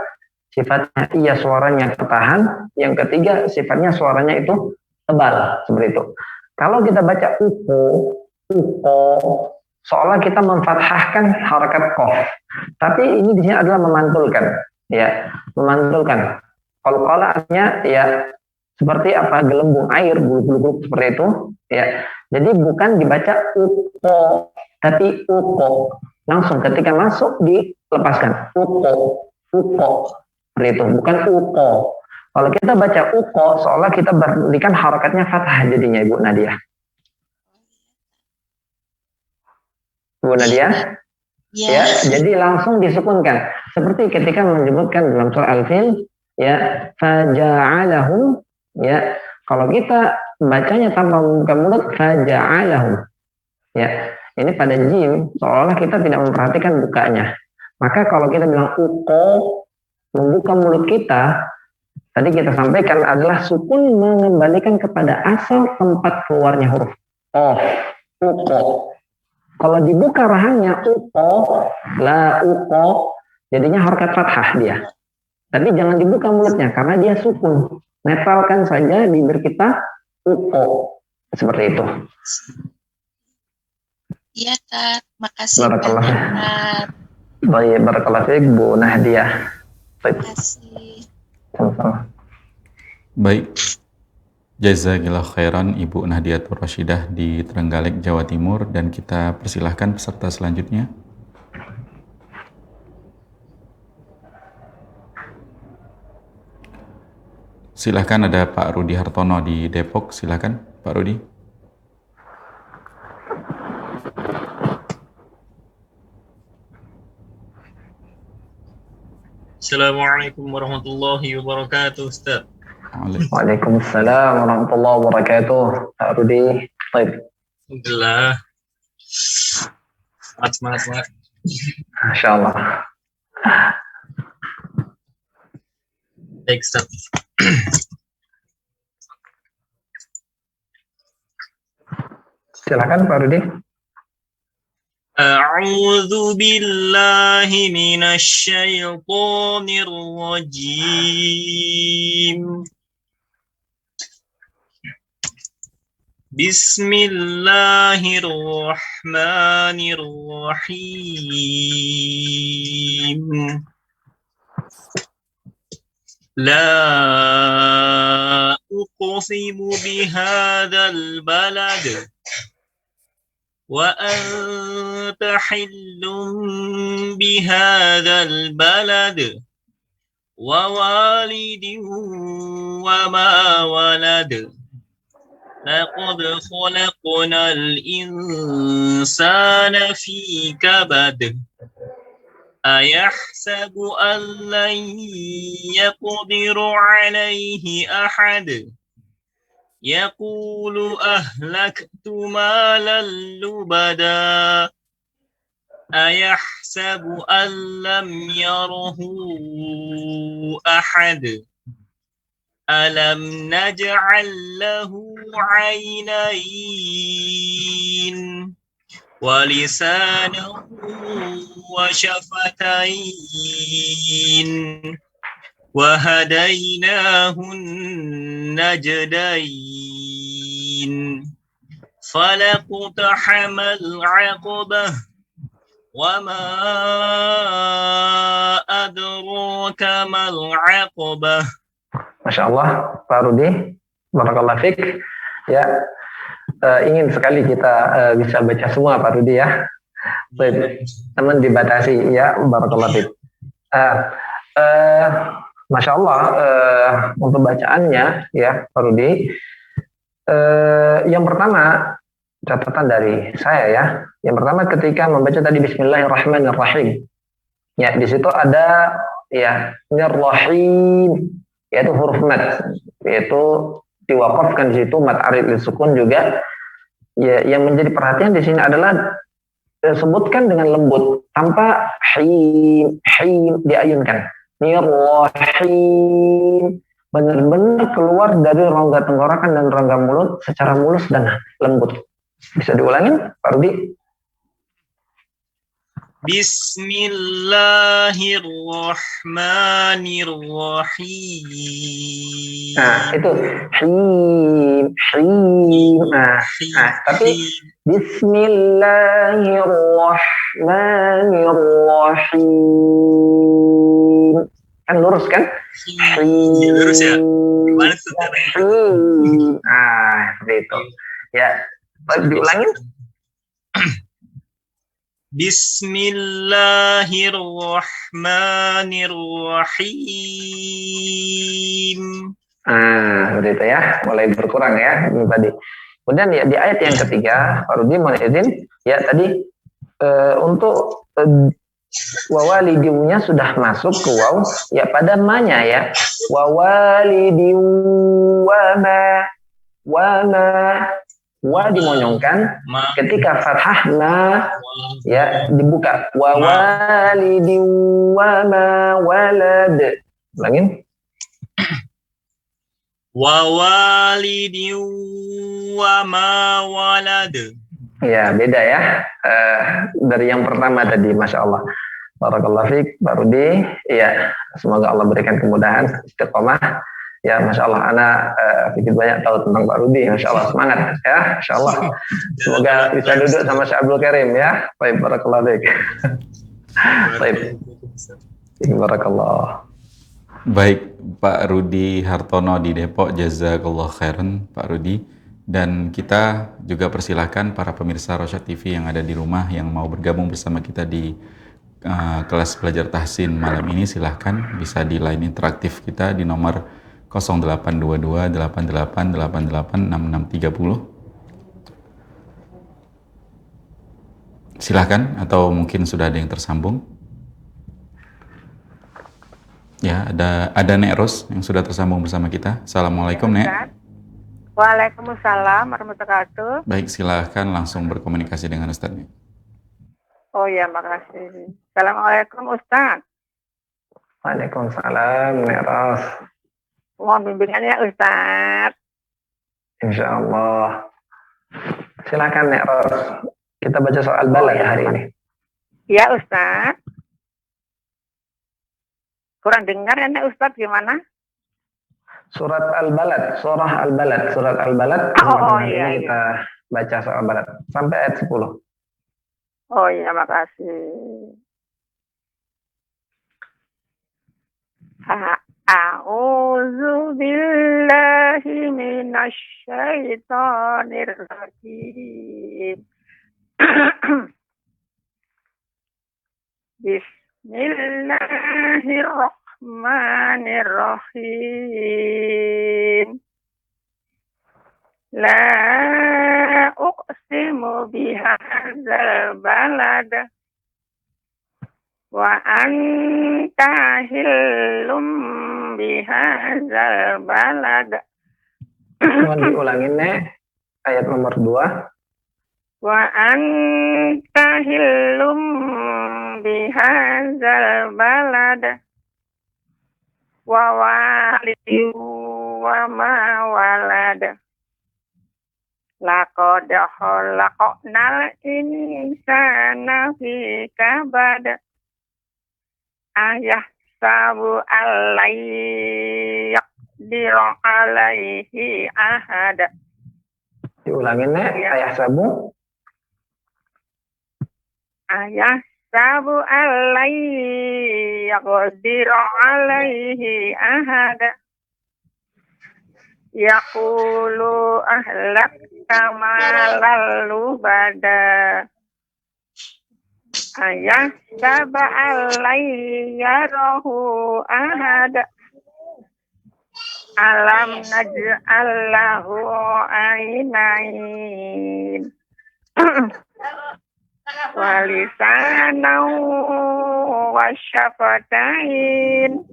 sifatnya iya suaranya tertahan, yang ketiga sifatnya suaranya itu tebal seperti itu. Kalau kita baca uko, seolah kita memfathahkan harakat qaf, tapi ini di sini adalah memantulkan, ya, memantulkan. Kalau artinya ya seperti apa gelembung air bulu-bulu seperti itu, ya. Jadi bukan dibaca uko, tapi uko. Langsung ketika masuk dilepaskan. Uko, uko. Seperti itu, bukan uko. Kalau kita baca uko, seolah kita berikan harakatnya fathah jadinya Ibu Nadia. Ibu Nadia? Ya. Ya, jadi langsung disukunkan. Seperti ketika menyebutkan dalam surah Al-Fil, ya, faja'alahum, ya. Kalau kita bacanya tanpa membuka mulut, faja'alahum. Ya, ini pada jim, seolah kita tidak memperhatikan bukanya. Maka kalau kita bilang uko, membuka mulut kita, tadi kita sampaikan adalah sukun mengembalikan kepada asal tempat keluarnya huruf o, uko. Kalau dibuka rahangnya uko, la uko, jadinya harakat fathah dia. Tapi jangan dibuka mulutnya karena dia sukun. Netralkan saja bibir kita uko. Seperti itu. Iya, Tat. Makasih Barakallah. banyak, Tat. Baik, barakallah fiik Bu Nadia. Baik. Makasih. Sama-sama. Baik, jazakillah khairan Ibu Nahdiatur Rasyidah di Trenggalek, Jawa Timur, dan kita persilahkan peserta selanjutnya. Silahkan, ada Pak Rudi Hartono di Depok. Silahkan Pak Rudi. Assalamualaikum warahmatullahi wabarakatuh, Ustaz. Waalaikumsalam warahmatullahi wabarakatuh. Pak Rudi. Baik. Alhamdulillah. Semangat. Masya Allah. Baik, Ustaz. Silakan Pak Rudi. A'udzu billahi minasy syaithanir rajim. Bismillahirrahmanirrahim. La uqsimu bihadzal balad wa anta hillun bihadzal balad wa walidin wa ma walad. لقد خلقنا الإنسان في كبد أيحسب أن لن يقدر عليه أحد يقول أهلكت مالا لبدا أيحسب أن لم يره أحد ألم نجعل له عينين ولسانا وشفتين وهديناه النجدين فلاقتحم العقبة وما أدراك ما العقبة. Masya Allah, Pak Rudi, barakallah fiik. Ya, ingin sekali kita bisa baca semua Pak Rudi ya. Baik, teman dibatasi ya, barakallahu fiik. Masya Allah, untuk bacaannya ya Pak Rudi. Yang pertama catatan dari saya ya. Yang pertama ketika membaca tadi Bismillahirrahmanirrahim. Ya di situ ada ya Nirrahim, yaitu huruf mad, yaitu diwakafkan di situ mad arid lil sukun juga. Ya, yang menjadi perhatian di sini adalah sebutkan dengan lembut tanpa him diayunkan. Nirrahim, benar-benar keluar dari rongga tenggorokan dan rongga mulut secara mulus dan lembut. Bisa diulangin Pak Rudi? Bismillahirrahmanirrahim. Nah, itu Nah, tapi Bismillahirrahmanirrahim. Kan lurus kan? Ya, lurus ya. Gimana tuh caranya? Seperti itu. Ya, diulangin. Bismillahirrahmanirrahim. Seperti itu ya, mulai berkurang ya ini tadi. Kemudian ya di ayat yang ketiga, Pak Rudi mohon izin, ya tadi untuk wawalidiunya sudah masuk ke waw, ya pada ma-nya ya. Wawalidiu wa dimonyongkan, ketika fathah ma ya dibuka. Wawalidiu wa ma walad. Ulangin. Wawalidiu wa ma walad. Ya beda ya dari yang pertama tadi, Masya Allah. Barakallahu fiik Pak Rudi. Ya semoga Allah berikan kemudahan, istiqomah. Ya Masya Allah, anak sedikit banyak tahu tentang Pak Rudi. Masya Allah, semangat ya, Masya Allah. Semoga bisa duduk sama Syekh Abdul Karim ya. Baik, barakallahu fiik. Baik. Barakallah. Baik, Pak Rudi Hartono di Depok, jazakallah khairan Pak Rudi. Dan kita juga persilahkan para pemirsa Rosyad TV yang ada di rumah yang mau bergabung bersama kita di kelas belajar tahsin malam ini, silahkan bisa di line interaktif kita di nomor 0822 8888 6630. Silahkan, atau mungkin sudah ada yang tersambung. Ya, ada Nek Ros yang sudah tersambung bersama kita. Assalamualaikum, Nek. Waalaikumsalam warahmatullahi wabarakatuh. Baik, silahkan langsung berkomunikasi dengan Ustaz, Nek. Oh ya, makasih. Assalamualaikum Ustaz. Waalaikumsalam, Nek Ros. Mohon bimbingannya Ustaz. Insya Allah. Silakan Nek Ros. Kita baca soal bala ya hari ini. Ya Ustaz. Kurang dengar ya Nek Ustaz, gimana? Surat Al-Balad, surah Al-Balad, surat Al-Balad. Iya, kita baca soal Balad sampai ayat 10. Oh iya, makasih. A'udzu billahi minasy syaithanir rajim. Bismillahirrahmanirrahim. La uqsimu bihadzal balad wa anta hillum bihadzal balad. Mohon diulangin Nek, ayat nomor 2. Wa anta hillum bihadzal balad wa walidin wa ma walad. Laqad khalaqnal insana fi kabad. Ayahsabu allai yaqdiru alaihi ahad. Diulangin Nek, ayahsabu. Ayahsabu allai yaqdiru alaihi ahad. yaqulu ahlakta malal lubada ayahsaba allai yarahu ahada alam naj'al lahu ainain wa lisanan wa syafatain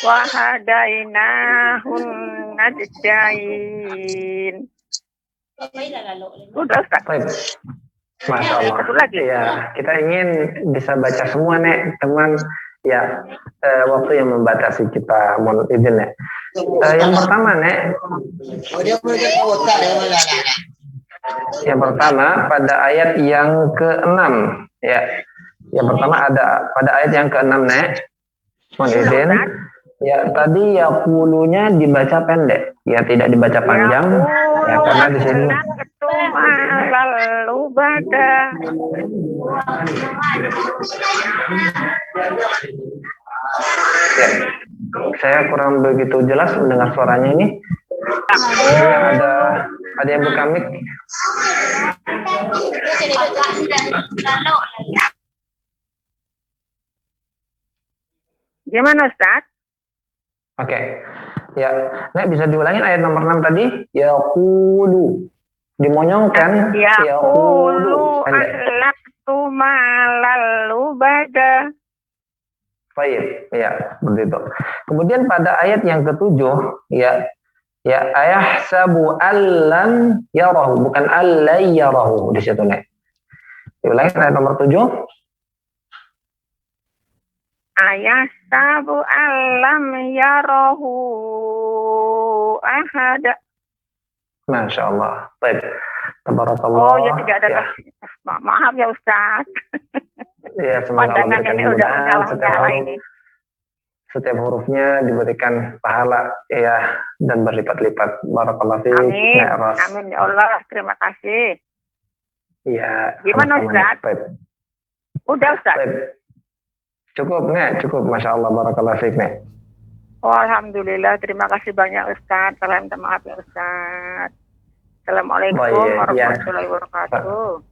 wa hadainahun najdain. Udah Ustaz. Baik. Masya Allah. Satu lagi. Ya, kita ingin bisa baca semua nek, teman. Ya, waktu yang membatasi kita, mohon izin ya. Yang pertama nek. Yang pertama pada ayat yang ke-6 ya. Yang pertama ada pada ayat yang ke-6 nek. Mohon izin. Ya, tadi yaqulunya dibaca pendek, ya tidak dibaca panjang. Ya, karena di sini ya, saya kurang begitu jelas mendengar suaranya ini. Ada yang buka mic. Gimana Ustaz? Oke. Ya, Nek bisa diulangin ayat nomor 6 tadi? Yaqulu. Dimonyongkan Yaqulu ahlaktu malal lubada. Baik, ya, begitu. Kemudian pada ayat yang ke-7 ya ayahsabu allan yarahu, bukan allai yarahu di situ Nek. Diulangin ayat nomor 7. Ayahsabu allam yarahu ahada. Masya Allah. Baik. Tabarakallah. Oh ya tidak ada ya. Maaf ya Ustaz. Ya, semoga Allah Pandangan ini berikan udah kemudahan ini. setiap hurufnya diberikan pahala ya dan berlipat-lipat. Barakallahu fiik. Amin. Nek Ros. Amin ya Allah. Terima kasih. Ya. Gimana Ustaz? Baik. Udah Ustaz. Baik. Cukup Nek, cukup. Masya Allah. Barakallahu fiik Nek. Oh, alhamdulillah. Terima kasih banyak Ustaz. Salam minta maaf ya Ustaz. Assalamualaikum warahmatullahi wabarakatuh.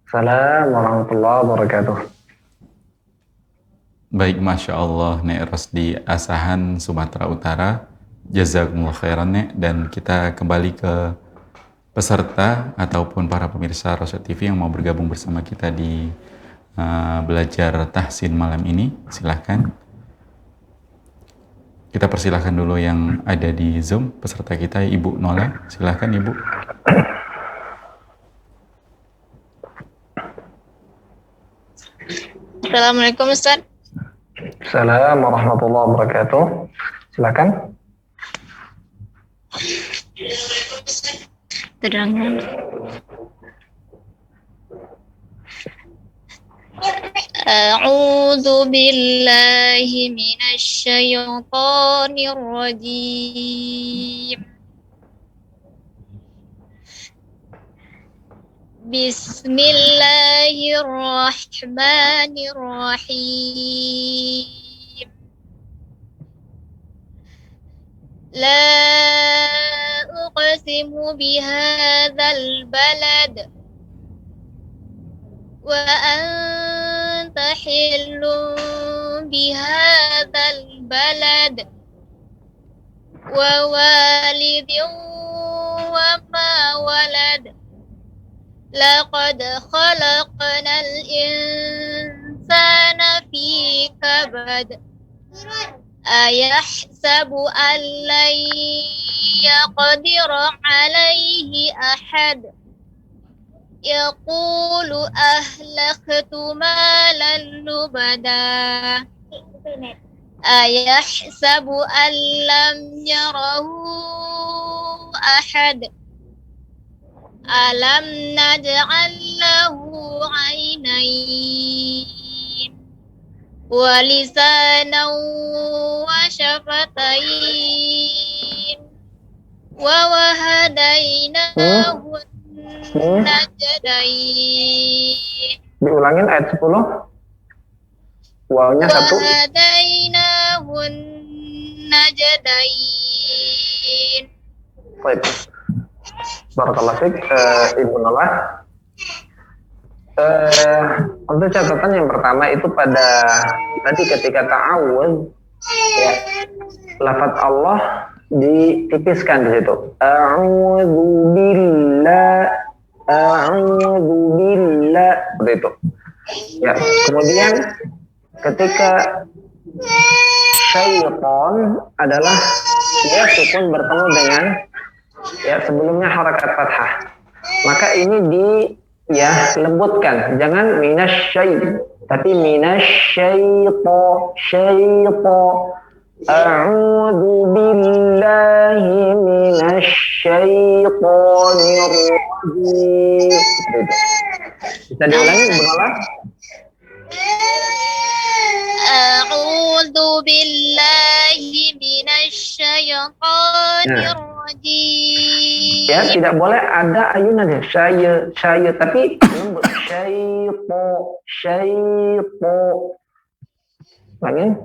Assalamualaikum warahmatullahi wabarakatuh. Baik, Masya Allah, Nek Ros di Asahan, Sumatera Utara. Jazakumullah khairan, Nek. Dan kita kembali ke peserta ataupun para pemirsa Rosyad TV yang mau bergabung bersama kita di belajar tahsin malam ini. Silahkan. Kita persilahkan dulu yang ada di Zoom, peserta kita, Ibu Nola. Silahkan, Ibu. Assalamualaikum Ustaz. Assalamualaikum warahmatullahi wabarakatuh. Silakan. Terangan. A'udzu billahi minasy syaithanir rajim. Bismillahirrahmanirrahim. La uqsimu bihadzal balad wa anta hillun bihadzal balad wa walidin wa ma walad. Laqad khalaqnal insana fi kabad. Ayahsabu an lan yaqdira alayhi ahad. Yaqulu ahlaktu malan lubada. Ayahsabu an lam yarahu ahad. Alam naj'al lahu 'ainain wa lisanan wa syafatain wa wahadainahu najdain. Diulangin ayat 10. Wawnya 1. Wahadainahu najdain. Baik. Barakallahu fiik, Ibu Nola. Untuk catatan yang pertama itu pada tadi ketika ta'awudz, ya, lafaz Allah ditipiskan di situ. A'udzu billah, seperti itu. Ya, kemudian ketika syaitan adalah dia sukun bertemu dengan ya sebelumnya harakat fathah. Maka ini lembutkan, jangan minasyai, tapi minasyaitan. A'udzu billahi minasyaitonir rajim. Bisa diulangi berulang? A'udzu billahi minasyaitonir rajim. Ya, tidak boleh ada ayunan ya, saya, tapi lembut. Syaitan. Lagi.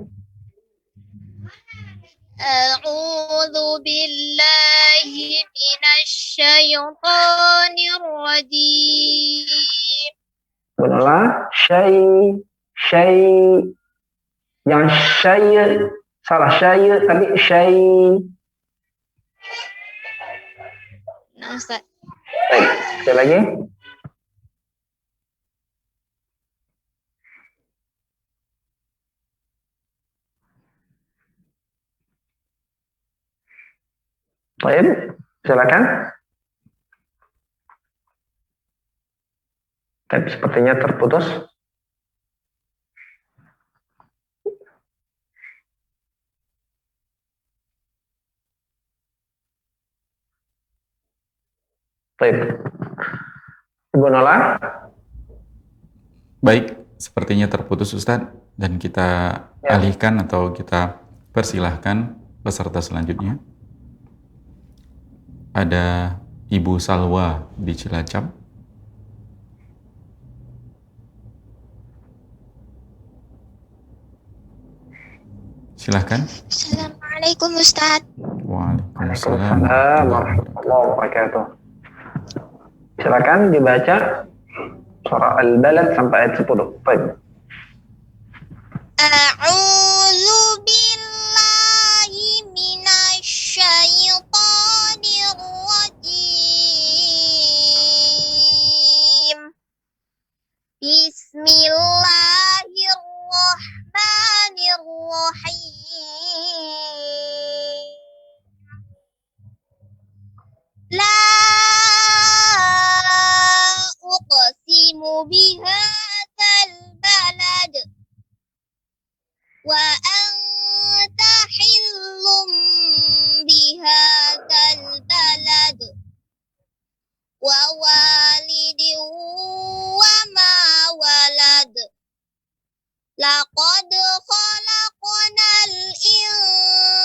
A'udzu billahi minasyaitonir rajim. Benar, yang salah tapi Ustaz. Baik, sekali lagi. Baik, silakan. Tapi sepertinya terputus. Baik. Ibu Nola. Baik, sepertinya terputus Ustadz, dan kita alihkan atau kita persilahkan peserta selanjutnya. Ada Ibu Salwa di Cilacap. Silahkan. Assalamualaikum Ustaz. Waalaikumsalam warahmatullahi wabarakatuh. Silakan dibaca surah Al-Balad sampai ayat 10. Baik. A'udzu billahi minasyaitonir rajim. Bismillahirrahmanirrahim. La uqsimu bihadzal balad wa anta hillum bihadzal balad wa walidin wa ma walad laqad khalaqnal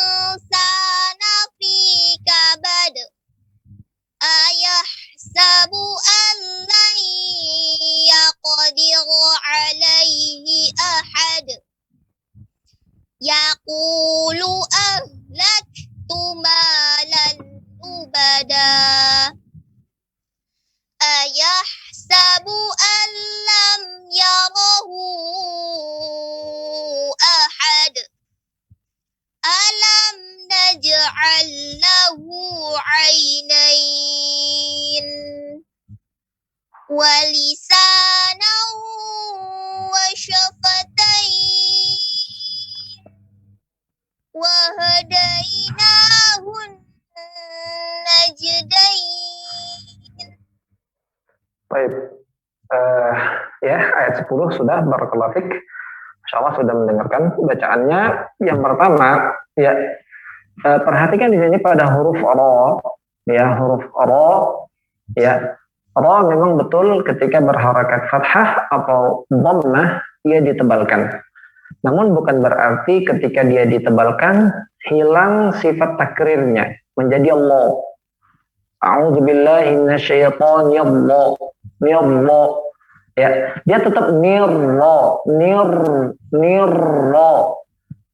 insana fi kabad ayahsabu an lan yaqdiru alaihi ahad yaqulu ahlaktu malan lubada ayahsabu an lam yarahu ahad alam naj'al lahu 'ainain wa lisanan wa syafatain wa hadainahu najdain. Baik. Ayat 10 sudah, barakallahu fik. Insyaallah sudah mendengarkan bacaannya. Yang pertama, perhatikan di sini pada huruf ra, huruf ra, ra memang betul ketika berharakat fathah atau dhammah ia ditebalkan. Namun bukan berarti ketika dia ditebalkan hilang sifat takrirnya menjadi Allah. A'udzu billahi minasyaitonir rajim. Dia tetap nirra.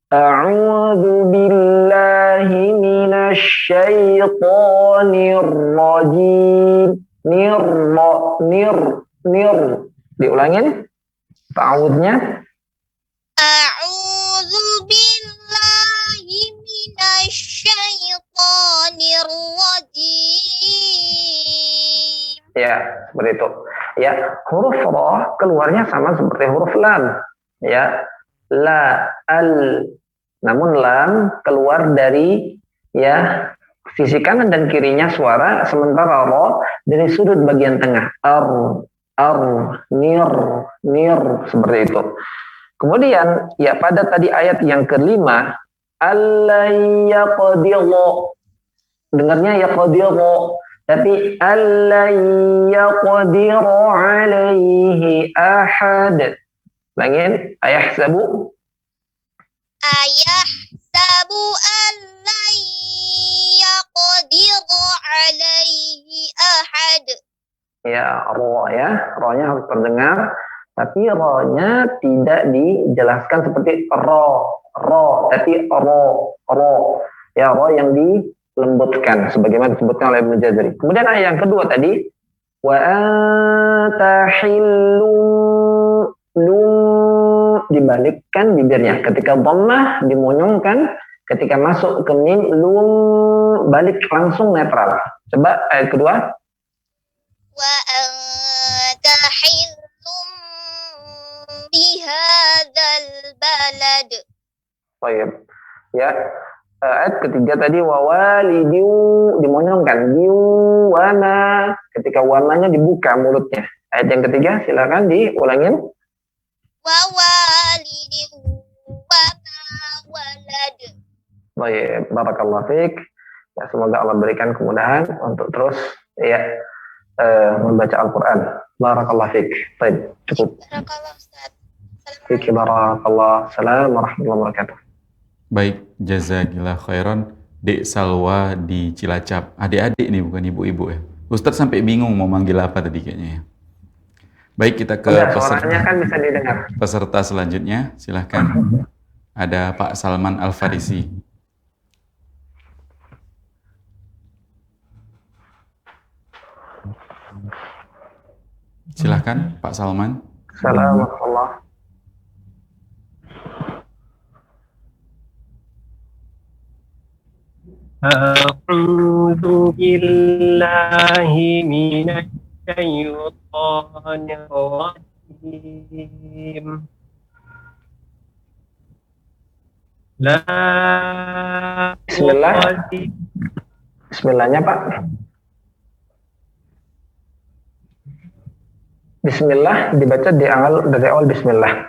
A'udzu billahi minasyaitonir minasyaitonir rajim. Nir. Diulangin ta'awudnya. A'udzu billahi minasyaitonir rajim. Ya, seperti itu. Ya, huruf ra keluarnya sama seperti huruf lam. Ya, la, al. Namun lam keluar dari ya sisi kanan dan kirinya suara, sementara ra dari sudut bagian tengah. Nir, seperti itu. Kemudian ya pada tadi ayat yang kelima, allayyaqdiru. Dengarnya yaqdiru, tapi allayyaqdiru alaihi ahad. Langin ayahsabu. Ayahsabu an lan yaqdiru alaihi ahad. Ya, ro-nya harus terdengar, tapi ro-nya tidak dijelaskan seperti ro, tapi ro. Ya, ro yang dilembutkan sebagaimana disebutkan oleh Ibnu Jazari. Kemudian ayat yang kedua tadi, wa anta hillum, dibalikkan bibirnya. Ketika dhammah dimunyungkan, ketika masuk ke mim lum balik langsung netral. Coba ayat kedua. Wa anta hillum bihadzal balad. Baik. Ya. Ayat ketiga tadi wawalidiu dimunyungkan diu wana, ketika wananya dibuka mulutnya. Ayat yang ketiga silakan diulangin. Wawalidiu wama walad. Baik, barakallahu fiik. Ya, semoga Allah berikan kemudahan untuk terus ya membaca Al-Qur'an. Barakallahu fiik. Baik, cukup. Barakallahu Ustaz. Fiik barakallahu. Assalamualaikum warahmatullahi wabarakatuh. Baik, jazakillah khairan. Dek Salwa di Cilacap. Adik-adik nih, bukan ibu-ibu ya. Ustadz sampai bingung mau manggil apa tadi kayaknya ya. Baik, kita ke suaranya kan bisa didengar. peserta selanjutnya. Silahkan. Ada Pak Salman Al-Farisi. Silahkan Pak Salman. Assalamualaikum. أعوذ بالله من الشيطان الرجيم لا Bismillah. Bismillahnya Pak. Bismillah dibaca dari awal Bismillah.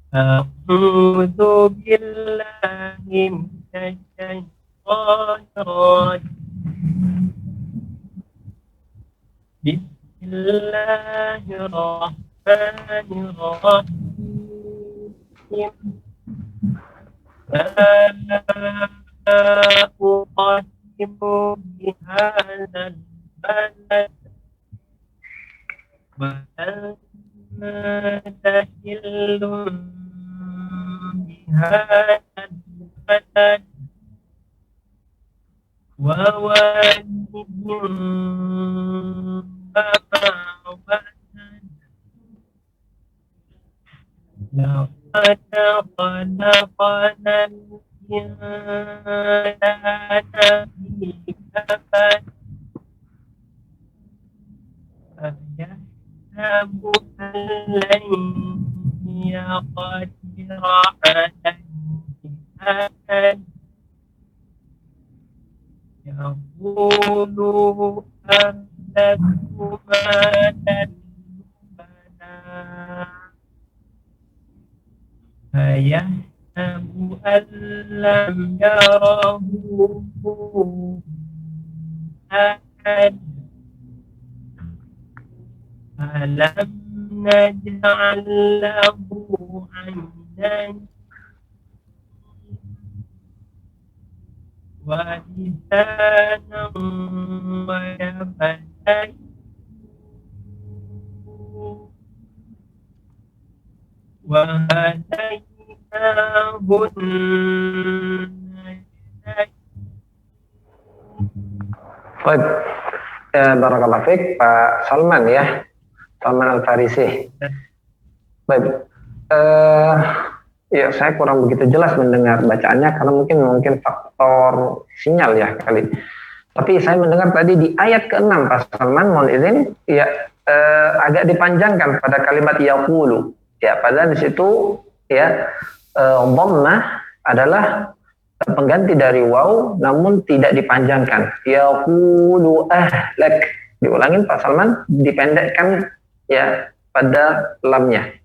أعوذ بالله من الشيطان الرجيم بسم الله الرحمن الرحيم لا أقسم بهذا البلد وأنت حل بهذا البلد ووالد وما ولد لقد خلقنا الإنسان في كبد أيحسب أن لن يقدر عليه أحد يقول أهلكت مالا لبدا أيحسب أن لم يره أحد ألم نجعل له عينين ولسانا وشفتين وهديناه Baik, barakallahu fiik Pak Salman ya, Salman Al-Farisi. Baik, ya saya kurang begitu jelas mendengar bacaannya karena mungkin faktor sinyal ya kali. Tapi saya mendengar tadi di ayat ke-6 Pak Salman, mohon izin ya, agak dipanjangkan pada kalimat yaqulu. Ya, padahal di situ ya dhammah adalah pengganti dari waw namun tidak dipanjangkan. Yaqulu ahlak. Diulangin Pak Salman, dipendekkan ya pada lamnya.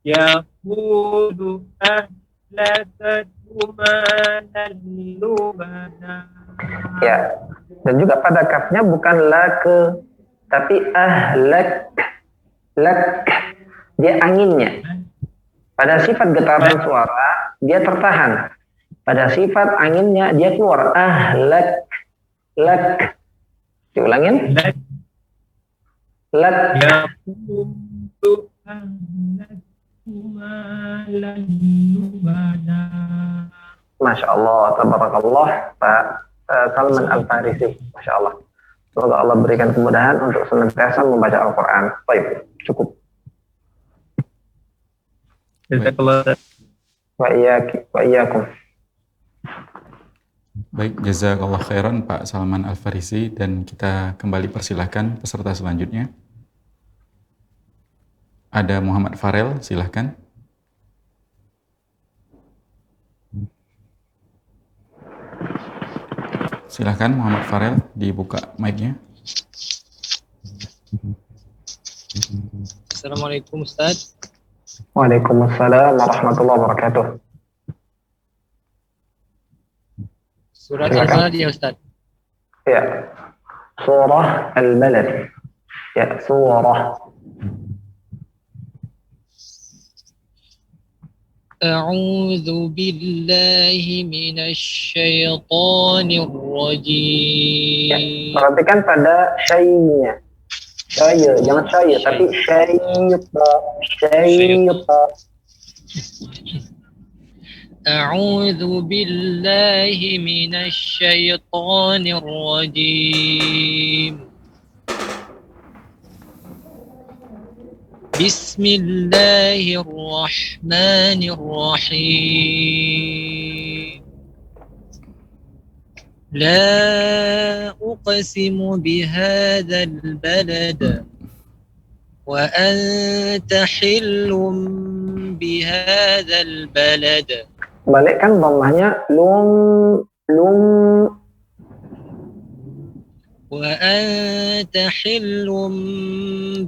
Yaqulu ahlaka malan lubada. Ya. Dan juga pada kafnya bukan lake tapi ahlak. Lak. Dia anginnya. Pada sifat getaran suara dia tertahan. Pada sifat anginnya dia keluar. Ahlak. Lak. Diulangin. Lak. Yaqulu ahlaka malan lubada. Masya Allah, tabarakallah Pak Salman Al-Farisi. Masya Allah. Semoga Allah berikan kemudahan untuk senantiasa membaca Al-Quran. Baik, cukup. Wa iyyakum. Baik, jazakallah khairan Pak Salman Al-Farisi, dan kita kembali persilahkan peserta selanjutnya. Ada Muhammad Farel, silahkan. Silahkan Muhammad Farel, dibuka mic-nya. Assalamualaikum Ustaz. Waalaikumsalam warahmatullahi wabarakatuh. Surat Al-Balad ya Ustaz? Ya, surah Al-Balad. Ya, surah. A'udzu billahi minasy syaithanir rajim. Ya, perhatikan pada syai'nya. Syai', jangan syai', tapi syai'ta. A'udzu billahi minasy syaithanir rajim. Bismillahirrahmanirrahim. La uqsimu bihadzal balad wa anta hillum bihadzal balad. Balikkan dhammahnya lum وأنت حل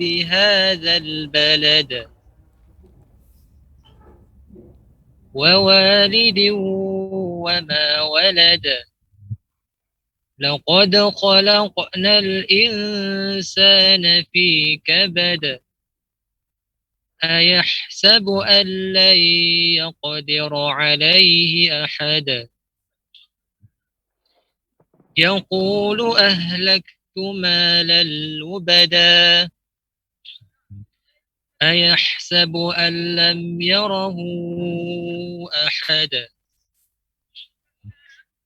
بهذا البلد ووالد وما ولد لقد خلقنا الإنسان في كبد أيحسب أن لن يقدر عليه أحد يقول أهلكت مالا لبدا أيحسب أن لم يره أحد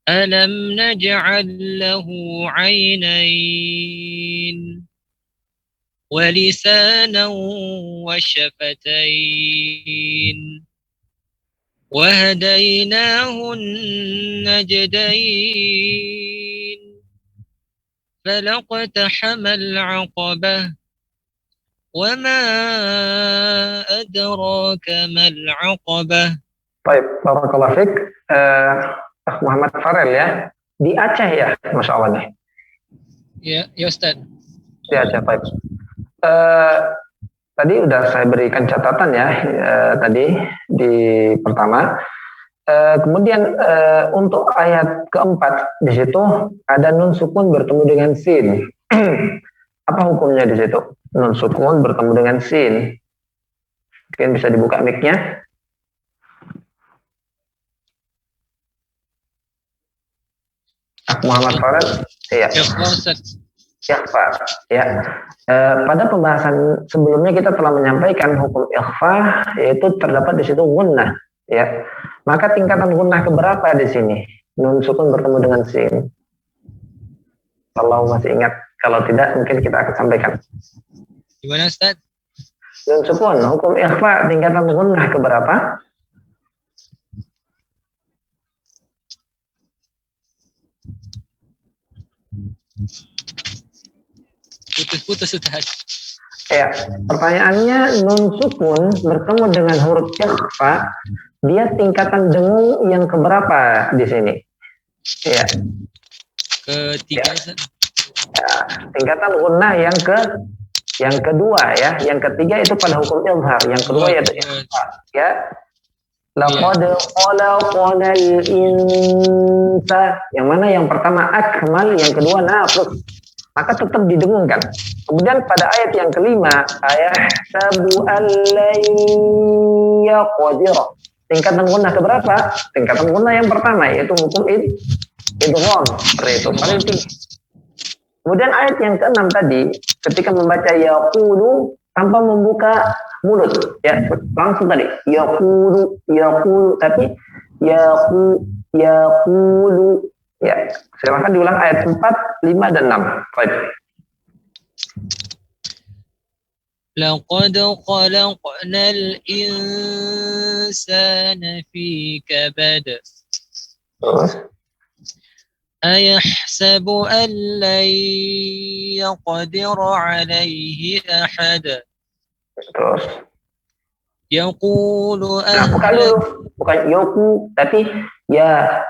ألم نجعل له عينين ولسانا وشفتين وهديناه النجدين فلاقتحم العقبة وما أدراك ما العقبة. Baik, barakallahu fiik. Muhammad Farel ya, di Aceh ya, Masya Allah nih. Ya Ustaz. Di Aceh, baik. Tadi udah saya berikan catatan ya, tadi di pertama. Kemudian untuk ayat keempat di situ ada nun sukun bertemu dengan sin. Apa hukumnya di situ? Nun sukun bertemu dengan sin. Mungkin bisa dibuka mic-nya. Muhammad Farel. Iya. Ya, Pak. Ya. Pada pembahasan sebelumnya kita telah menyampaikan hukum ikhfa, yaitu terdapat di situ gunnah. Ya. Maka tingkatan gunnah keberapa di sini? Nun sukun bertemu dengan sin. Kalau masih ingat, kalau tidak mungkin kita akan sampaikan. Gimana Ustaz? Nun sukun, hukum ikhfa tingkatan gunnah keberapa? Putus-putus Ustaz. Ya, pertanyaannya nun sukun bertemu dengan huruf ikhfa, dia tingkatan dengung yang keberapa di sini? Ya. Ketiga Ya. Ustaz. Ya, tingkatan gunnah yang kedua ya, yang ketiga itu pada hukum izhar, yang kedua yaitu ikhfa ya. Laqad khalaqnal insa, yang mana yang pertama akmal, yang kedua naqis, maka tetap didengungkan. Kemudian pada ayat yang kelima, ayat sabu allai yaqdir, tingkatan gunnah keberapa? Tingkatan gunnah yang pertama yaitu hukum idgham, seperti itu paling tinggi. Kemudian ayat yang keenam tadi, ketika membaca yaqulu tanpa membuka mulut, ya langsung tadi yaqulu, tapi yaqulu, ya silakan diulang ayat 4, 5 dan 6. Baik. لقد خلقنا الإنسان في كبد أيحسب أن لن يقدر عليه أحد يقول bukan dulu, bukan yoku, tapi yaku,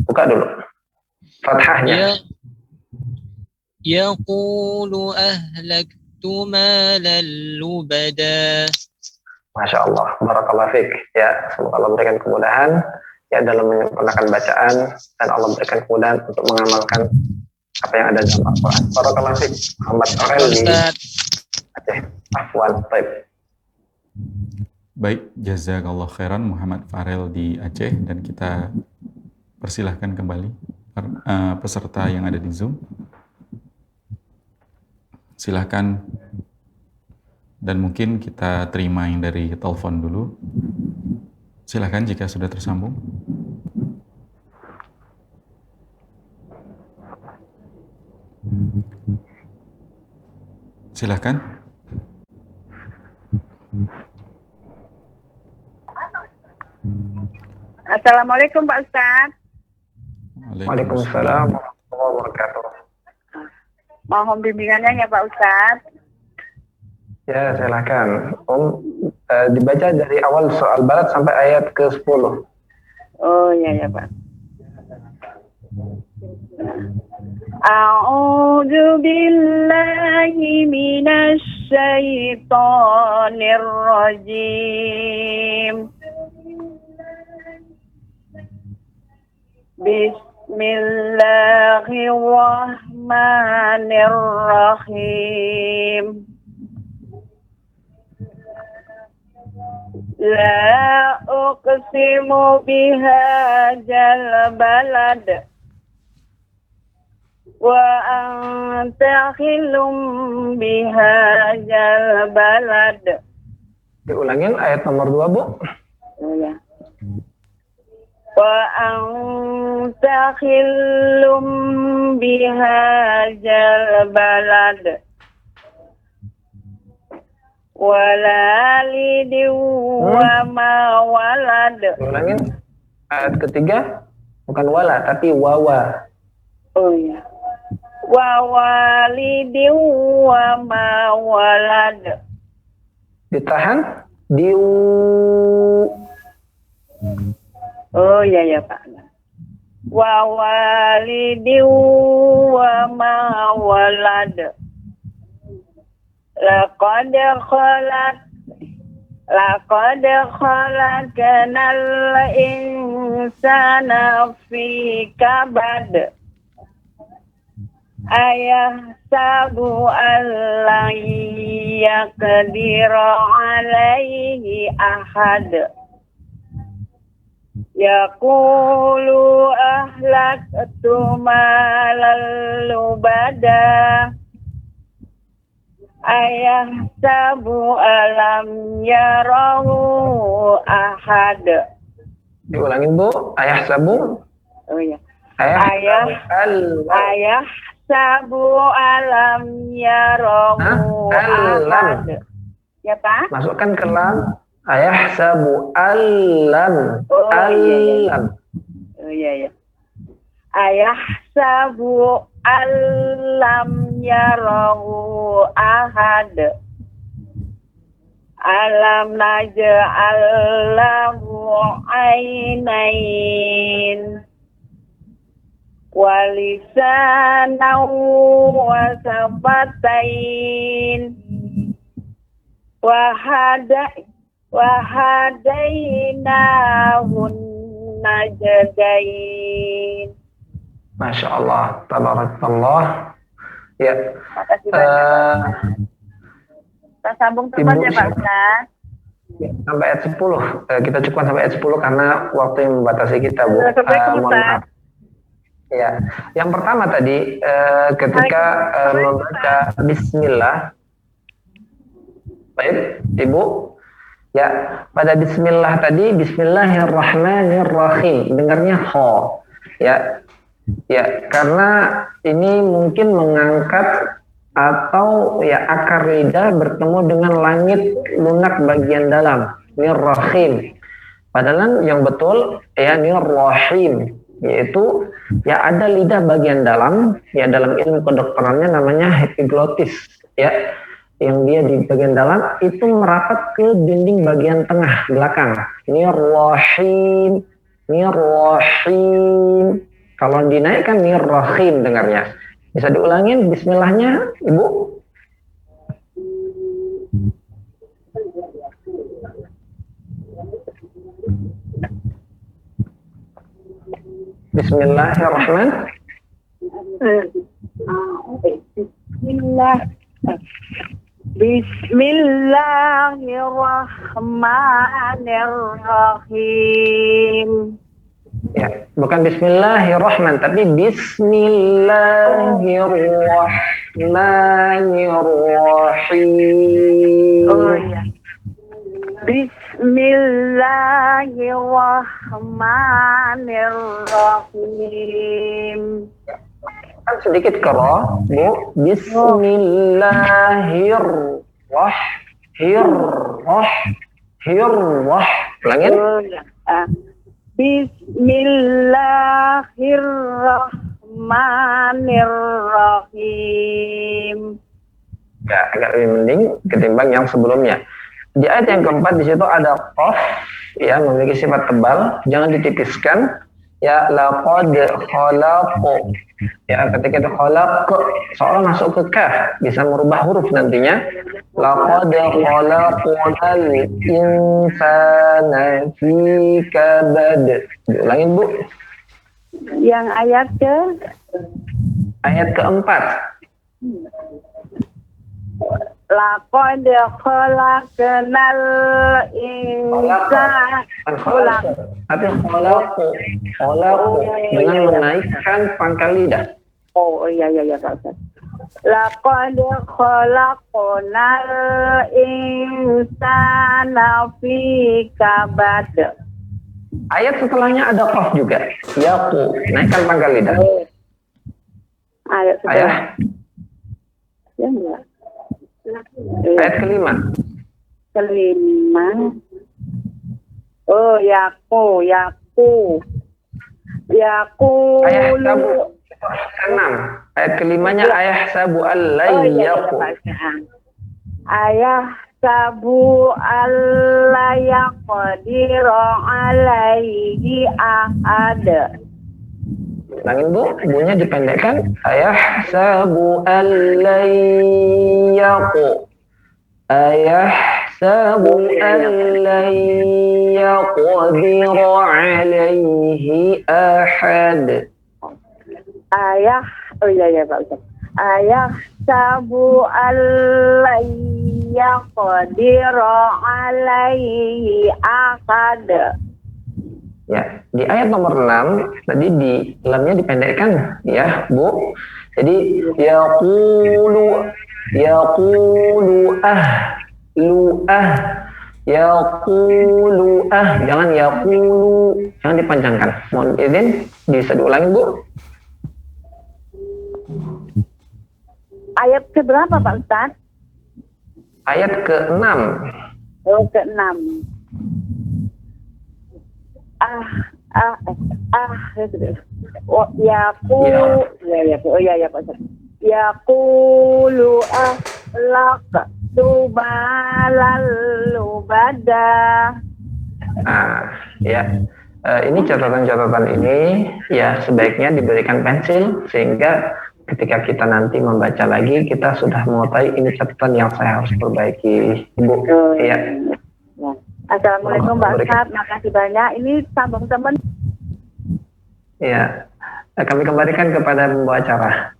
buka dulu fathahnya. يقول أهلكت مالا لبدا. Masya Allah, barakallah fiqh. Ya, semoga Allah berikan kemudahan ya dalam menyempurnakan bacaan, dan Allah berikan kemudahan untuk mengamalkan apa yang ada dalam Al-Quran. Barakallah fiqh. Muhammad Farel di Aceh. Afwan, Baik, jazakallah khairan Muhammad Farel di Aceh, dan kita persilahkan kembali peserta yang ada di Zoom. Silahkan, dan mungkin kita terima yang dari telepon dulu. Silahkan jika sudah tersambung. Silahkan. Assalamualaikum Pak Ustaz. Waalaikumsalam warahmatullahi wabarakatuh. Mohon bimbingannya ya Pak Ustaz. Ya, silakan. Dibaca dari awal soal barat sampai ayat ke-10. Oh iya ya Pak. A'udzu billahi minasy syaithanir rajim. Bismillahirrahmanirrahim. La uqsimu bihadzal balad wa anta khilum bihadzal balad. Diulangin ayat nomor 2, Bu. Oh ya. Wa anta khilum bihadzal balad. Walidi wa ma walad. Ulangin ayat ketiga, bukan wala tapi wawa. Oh ya. Wa walidi wa ma walad. Ditahan. Diu. Oh ya ya Pak. Wa walidi wa ma walad. Laqad khalaqnal insana fi kabad. Ayahsabu an la yaqdira alaihi ahad. Yaqulu ahlaktu malan lubada. Ayahsabu alam yarahu ahad. Diulangin Bu, ayahsabu. Oh ya. Ayahsabu alam yarahu ahad. Ya Pak? Masukkan ke lam. Ayahsabu alam. Alam. Oh iya. Ayahsabu alam yarahu ahad. Alam naj'al lahu ainain wa lisanan wa safatain wa hadainahun najdain. Masya Allah, tabarakallah. Ya. Makasih banyak. Kita sambung terus ya Pak Ustaz. Sampai ayat 10. Kita cukupkan sampai ayat 10 karena waktu yang membatasi kita, Bu. Mohon maaf. Ya. Yang pertama tadi ketika membaca bismillah. Baik, Ibu. Ya, pada bismillah tadi bismillahirrahmanirrahim. Dengarnya kho. Ya. Ya, karena ini mungkin mengangkat atau ya akar lidah bertemu dengan langit lunak bagian dalam. Nirrahim. Padahal yang betul ya nirrahim, yaitu ya ada lidah bagian dalam, ya dalam ilmu kedokterannya namanya epiglottis, ya. Yang dia di bagian dalam itu merapat ke dinding bagian tengah belakang. Nirrahim, nirrahim. Kalau dinaikkan nirrahim dengarnya. Bisa diulangin bismillahnya, Ibu? Bismillahirrahmanirrahim. Bismillahirrahmanirrahim. Ya, bukan bismillahirrahman, tapi bismillahirrahmanirrahim. Oh iya. Bismillahirrahmanirrahim. Kan sedikit kero, Bu. Bismillahirrahmanirrahim. Ulangin. Bismillahirrahmanirrahim. Ya, agak lebih mending ketimbang yang sebelumnya. Di ayat yang keempat di situ ada qaf, ya, memiliki sifat tebal, jangan ditipiskan. Ya, laqad khalaqu. Ya, ketika itu khalaq seolah masuk ke kaf, bisa merubah huruf nantinya. Laqad khalaqal insana fi kabad. Diulangin, Bu. Yang ayat keempat. Laqad khalaqnal insana. Tapi khalaqu dengan menaikkan pangkal lidah. Oh iya Pak Ustaz. Laqad khalaqnal insana fi kabad. Ayat setelahnya ada qaf juga. Yaqu, naikkan pangkal lidah. Ayat setelah. Ya enggak. Ayat kelima. Oh, yaku. Ayah sabu 6. Ayat kelimanya ayah sabu al-layyaku. Ayah sabu al-layyaqdiru alaihi ahad. Ulangin, Bu, bunya dipendekkan. Ayah sabu al-layyaqu. Ayah sabu al-layyaqdiru alaihi ahad. Ayah, oh iya Pak Ustaz. Ayah sabu al-layyaqdiru alaihi ahad. Ya, di ayat nomor 6 tadi di lamnya dipendekkan ya, Bu. Jadi yaqulu Yaqulu lu yaqulu jangan yaqulu, jangan dipanjangkan. Mohon izin, bisa diulangi Bu. Ayat keberapa Pak Ustaz? Ayat ke-6. Oh, ke-6. Ya Pak Ustaz. Yaqulu tubalal lubada. Ya. Ini catatan-catatan ini ya sebaiknya diberikan pensil sehingga ketika kita nanti membaca lagi kita sudah mengetahui ini catatan yang saya harus perbaiki, Ibu. Ya. Assalamualaikum Pak Ustaz, makasih banyak. Ini sambung teman. Ya. Kami kembalikan kepada pembawa acara.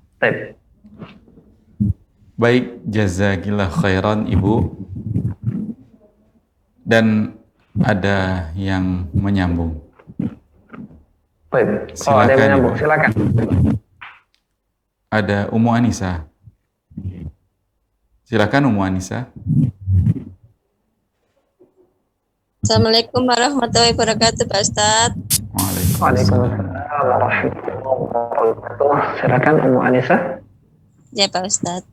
Baik, jazakillah khairan Ibu. Dan ada yang menyambung. Baik. Silakan, ada yang menyambung, Ibu. silakan. Ada Ummu Anisa. Silakan Ummu Anisa. Assalamualaikum warahmatullahi wabarakatuh Pak Ustaz. Waalaikumsalam warahmatullahi wabarakatuh. Silakan Ummu Anisa. Ya Pak Ustaz.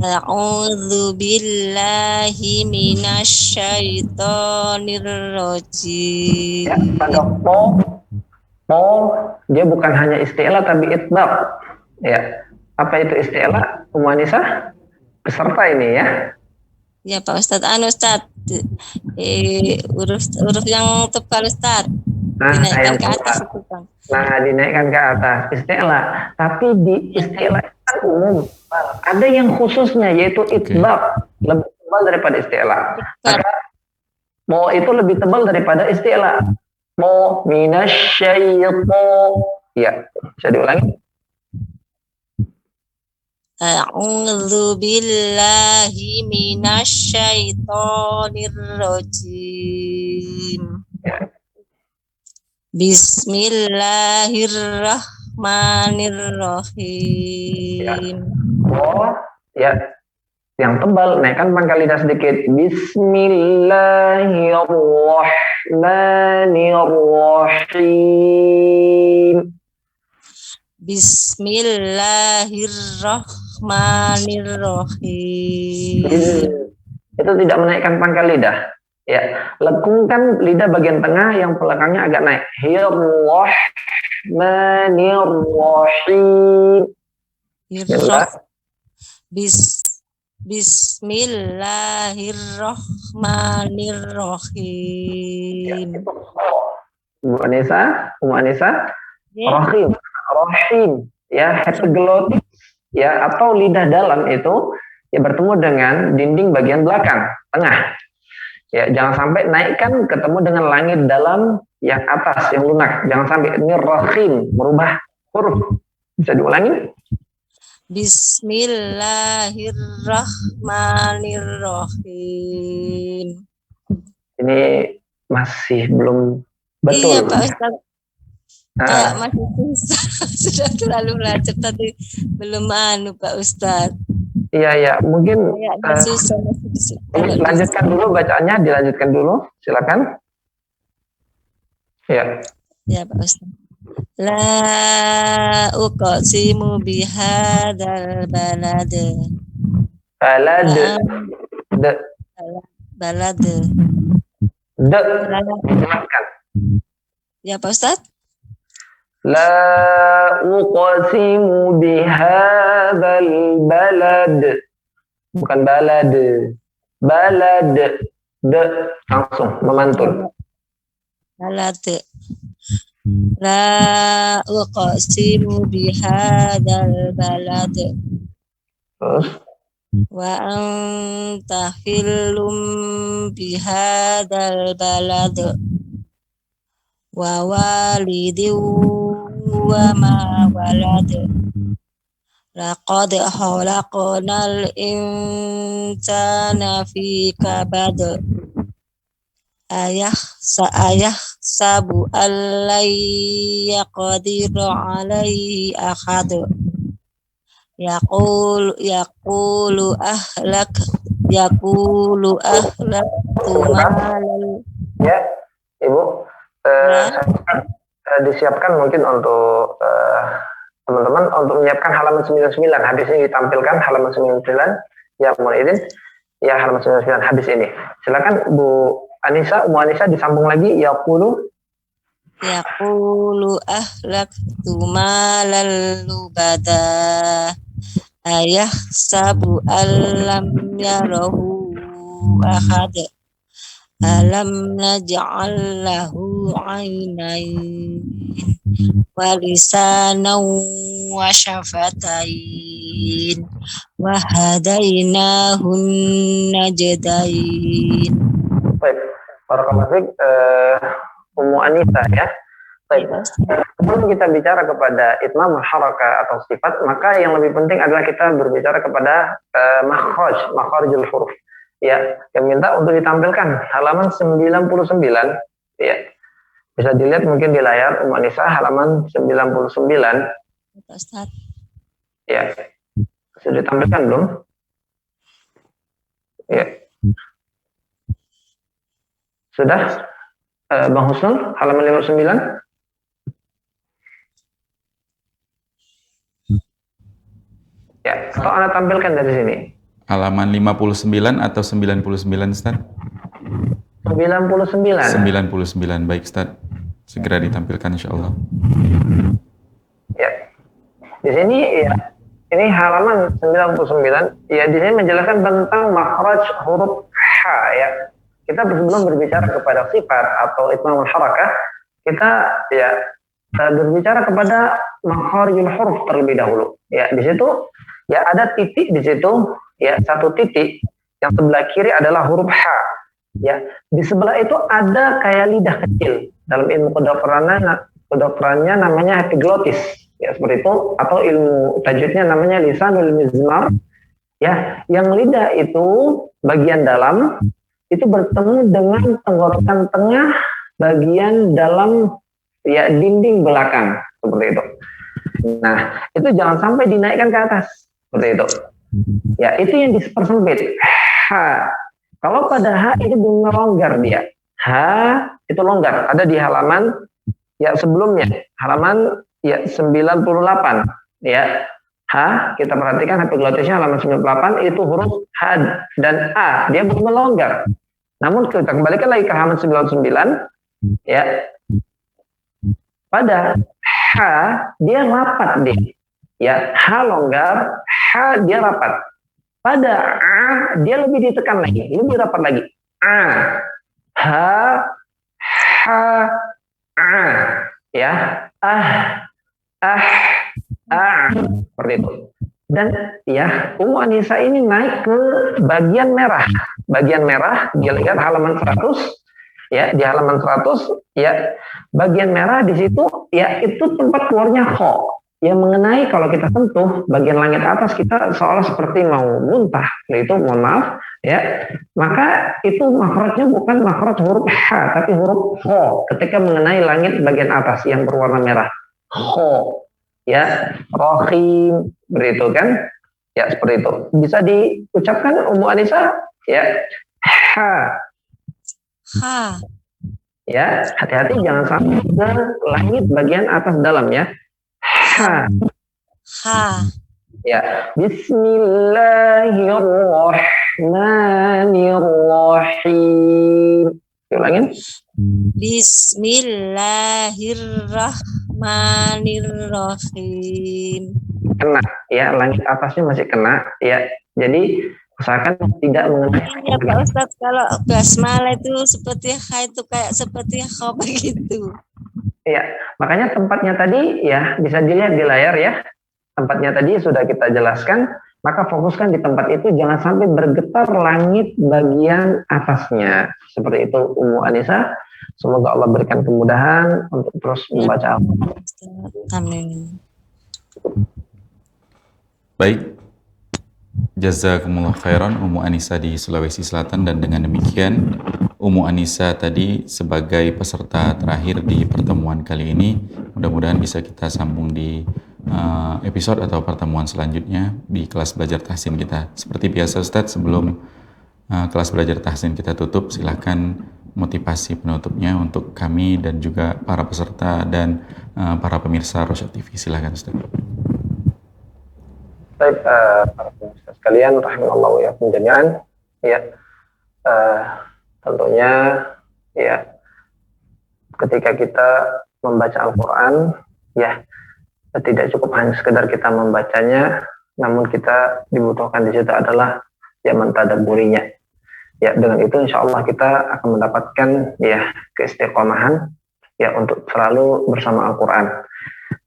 A'udzu billahi minasyaitonir rajim. Ya, pada po dia bukan hanya isti'la tapi itbaq. Ya. Apa itu isti'la? Ummu Anisa? Peserta ini ya. Ya Pak Ustaz, Ustaz. Huruf yang tebal Ustaz. Dinaikkan ke atas itu Bang. Nah, dinaikkan ke atas isti'la. Tapi di isti'la kan umum. Ada yang khususnya yaitu itbaq, lebih tebal daripada isti'la. Maka mau itu lebih tebal daripada isti'la. Mau minasyaiton. Ya, bisa diulangi. A'udzu billahi minasyaitonir rajim. Bismillahirrahmanirrahim. Ya, yang tebal, naikkan pangkal lidah sedikit. Bismillahirrahmanirrahim. Bismillahirrahmanirrahim. Itu tidak menaikkan pangkal lidah. Ya, lekungkan lidah bagian tengah yang belakangnya agak naik. Bismillahirrahmanirrahim. Bismillahirrahmanirrahim. Ummu Anisa, rahim, ya, epiglottis, ya, atau lidah dalam itu ya bertemu dengan dinding bagian belakang, tengah. Ya, jangan sampai naikkan ketemu dengan langit dalam yang atas, yang lunak. Jangan sampai ini rahim, merubah huruf. Bisa diulangi? Bismillahirrahmanirrahim. Ini masih belum betul. Iya Pak Ustaz. Ya, masih susah. Sudah terlalu belajar tadi belum Pak Ustaz. Iya, mungkin susah. Lanjutkan dulu bacaannya, dilanjutkan dulu, silakan. Ya. Ya Pak Ustaz. La uqsimu bihadzal balad. Balad. Dijelaskan. Ya Pak Ustaz. La uqsimu bihadzal balad. Bukan balad. Balad. Langsung memantul. Balad. La uqsimu bihadzal balad. Terus? Wa anta hillum bihadzal balad. Wa walidin wa ma walad. Laqad khalaqnal insana fi kabad. Sabu allai yaqdiru alaihi ahad. Yaqulu ahlaktu malan. Ya, Ibu, disiapkan mungkin untuk teman-teman untuk menyiapkan halaman 99. Habis ini ditampilkan halaman 99. Ya, mohon izin. Ya, halaman 99 habis ini. Silakan Bu Anissa, disambung lagi. Yaqulu ahlaktu malan lubada. Ayahsabu allam yarahu ahad. Alam naj'al lahu 'ainain wa lisanan wa syafatain wa hadainahun najdain. Baik, barakallahu fiik, Ummu Anissa ya. Baik. Sebelum kita bicara kepada itmamul harakah atau sifat, maka yang lebih penting adalah kita berbicara kepada makhrijul huruf. Ya, yang minta untuk ditampilkan halaman 99 ya. Bisa dilihat mungkin di layar Ummu Anissa halaman 99. Ustaz. Ya. Sudah ditampilkan belum? Ya. Sudah? Bang Husnul, halaman 59. Ya, atau Anda tampilkan dari sini. Halaman 59 atau 99, Ustaz? 99. 99, baik Ustaz. Segera ditampilkan insyaAllah. Ya. Di sini ya, ini halaman 99. Ya, di sini menjelaskan tentang makhraj huruf H ya. Kita sebelum berbicara kepada sifat atau itmamul harakah, kita ya berbicara kepada makhrijul huruf terlebih dahulu. Ya, di situ ya ada titik di situ, ya satu titik yang sebelah kiri adalah huruf H. Ya, di sebelah itu ada kayak lidah kecil. Dalam ilmu kedokterannya namanya epiglotis. Ya, seperti itu, atau ilmu tajwidnya namanya lisanul mizmar. Ya, yang lidah itu bagian dalam itu bertemu dengan tenggorokan tengah bagian dalam ya dinding belakang, seperti itu. Nah, itu jangan sampai dinaikkan ke atas, seperti itu. Ya, itu yang dipersempit. H. Kalau pada H itu benar longgar dia. H itu longgar. Ada di halaman ya sebelumnya, halaman ya 98. Ya. H, kita perhatikan epiglotisnya halaman 98 itu huruf H dan A. Dia benar longgar. Namun kita kembalikan lagi ke halaman 99. Ya. Pada H dia rapat deh. Ya, H longgar, H dia rapat. Pada A dia lebih ditekan lagi, lebih rapat lagi. A, H, H, A, ya, seperti itu. Dan ya, Ummu Anissa ini naik ke bagian merah. Bagian merah, dia lihat halaman 100. Ya, di halaman 100, ya, bagian merah di situ, ya, itu tempat keluarnya kho. Yang mengenai kalau kita sentuh bagian langit atas kita seolah seperti mau muntah, itu mohon maaf ya, maka itu makhrajnya bukan makhraj huruf H tapi huruf Kho ketika mengenai langit bagian atas yang berwarna merah, Kho ya, Rohim, begitu kan ya, seperti itu bisa diucapkan Ummu Anissa ya, H ya, hati-hati jangan sampai ke langit bagian atas dalam ya. Ha. Ya, Bismillahirrahmanirrahim. Ulangin. Bismillahirrahmanirrahim. Kena, ya, langit atasnya masih kena, ya. Jadi usahakan tidak mengenai. Ya Pak Ustadz, kalau basmalah itu seperti H itu kayak seperti H begitu. Ya, makanya tempatnya tadi ya bisa dilihat di layar ya. Tempatnya tadi sudah kita jelaskan, maka fokuskan di tempat itu, jangan sampai bergetar langit bagian atasnya. Seperti itu Ummu Anissa. Semoga Allah berikan kemudahan untuk terus membaca Al-Quran. Amin. Baik. Jazakumullah khairan Ummu Anissa di Sulawesi Selatan, dan dengan demikian Ummu Anissa tadi sebagai peserta terakhir di pertemuan kali ini, mudah-mudahan bisa kita sambung di episode atau pertemuan selanjutnya di kelas belajar tahsin kita. Seperti biasa Ustadz, sebelum kelas belajar tahsin kita tutup, silakan motivasi penutupnya untuk kami dan juga para peserta dan para pemirsa Rosyad TV. Silakan Ustaz. Baik, para pemirsa sekalian, rahimallahu ya jami'an. Ya, tentunya ya ketika kita membaca Al-Quran, ya tidak cukup hanya sekedar kita membacanya, namun kita dibutuhkan di situ adalah ya mentadabburinya. Ya, dengan itu insya Allah kita akan mendapatkan ya keistiqomahan ya untuk selalu bersama Al-Quran.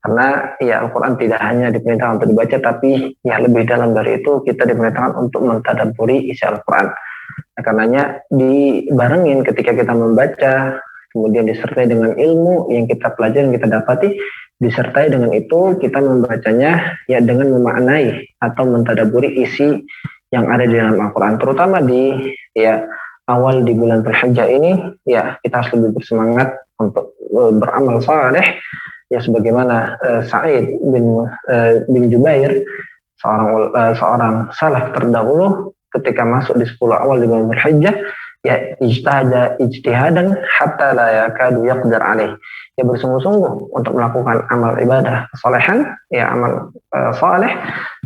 Karena ya Al-Quran tidak hanya diperintahkan untuk dibaca, tapi ya lebih dalam dari itu kita diperintahkan untuk mentadabburi isi Al-Quran. Nah, karenanya dibarengin ketika kita membaca, kemudian disertai dengan ilmu yang kita pelajari, yang kita dapati, disertai dengan itu kita membacanya ya dengan memaknai atau mentadabburi isi yang ada di dalam Al-Quran, terutama di ya awal di bulan Dzulhijjah ini ya kita harus lebih bersemangat untuk beramal saleh ya sebagaimana Sa'id bin Jubair seorang salaf terdahulu ketika masuk di 10 awal di bulan Dzulhijjah ya ijtihadan hatta la yakadu yaqdir alaih, ya bersungguh-sungguh untuk melakukan amal ibadah solehan ya amal saleh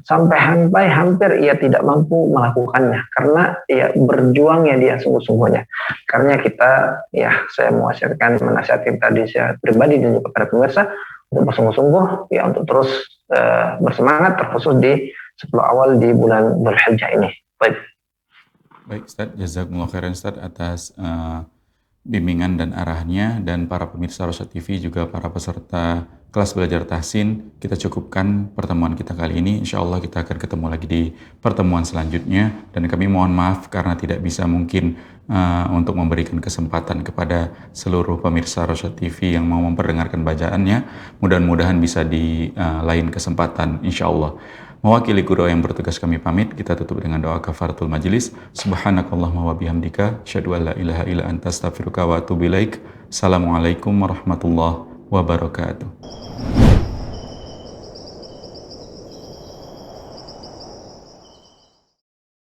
sampai hampir ia tidak mampu melakukannya karena ya berjuangnya dia sungguh-sungguhnya. Karena kita ya saya mewasiatkan menasihatkan tadi saya pribadi dan juga para pemirsa untuk bersungguh-sungguh ya untuk terus bersemangat terkhusus di 10 awal di bulan Dzulhijjah ini. Baik Ustaz, jazakumullah khairan Ustaz atas bimbingan dan arahnya, dan para pemirsa Rosyad TV juga para peserta kelas belajar tahsin, kita cukupkan pertemuan kita kali ini. Insya Allah kita akan ketemu lagi di pertemuan selanjutnya, dan kami mohon maaf karena tidak bisa mungkin untuk memberikan kesempatan kepada seluruh pemirsa Rosyad TV yang mau memperdengarkan bacaannya. Mudah-mudahan bisa di lain kesempatan insya Allah. Mewakili guru yang bertugas kami pamit, kita tutup dengan doa kafaratul majlis. Subhanakallahumma wa bihamdika, asyhadu an la ilaha illa anta astaghfiruka wa atubu ilaik. Assalamualaikum warahmatullahi wabarakatuh.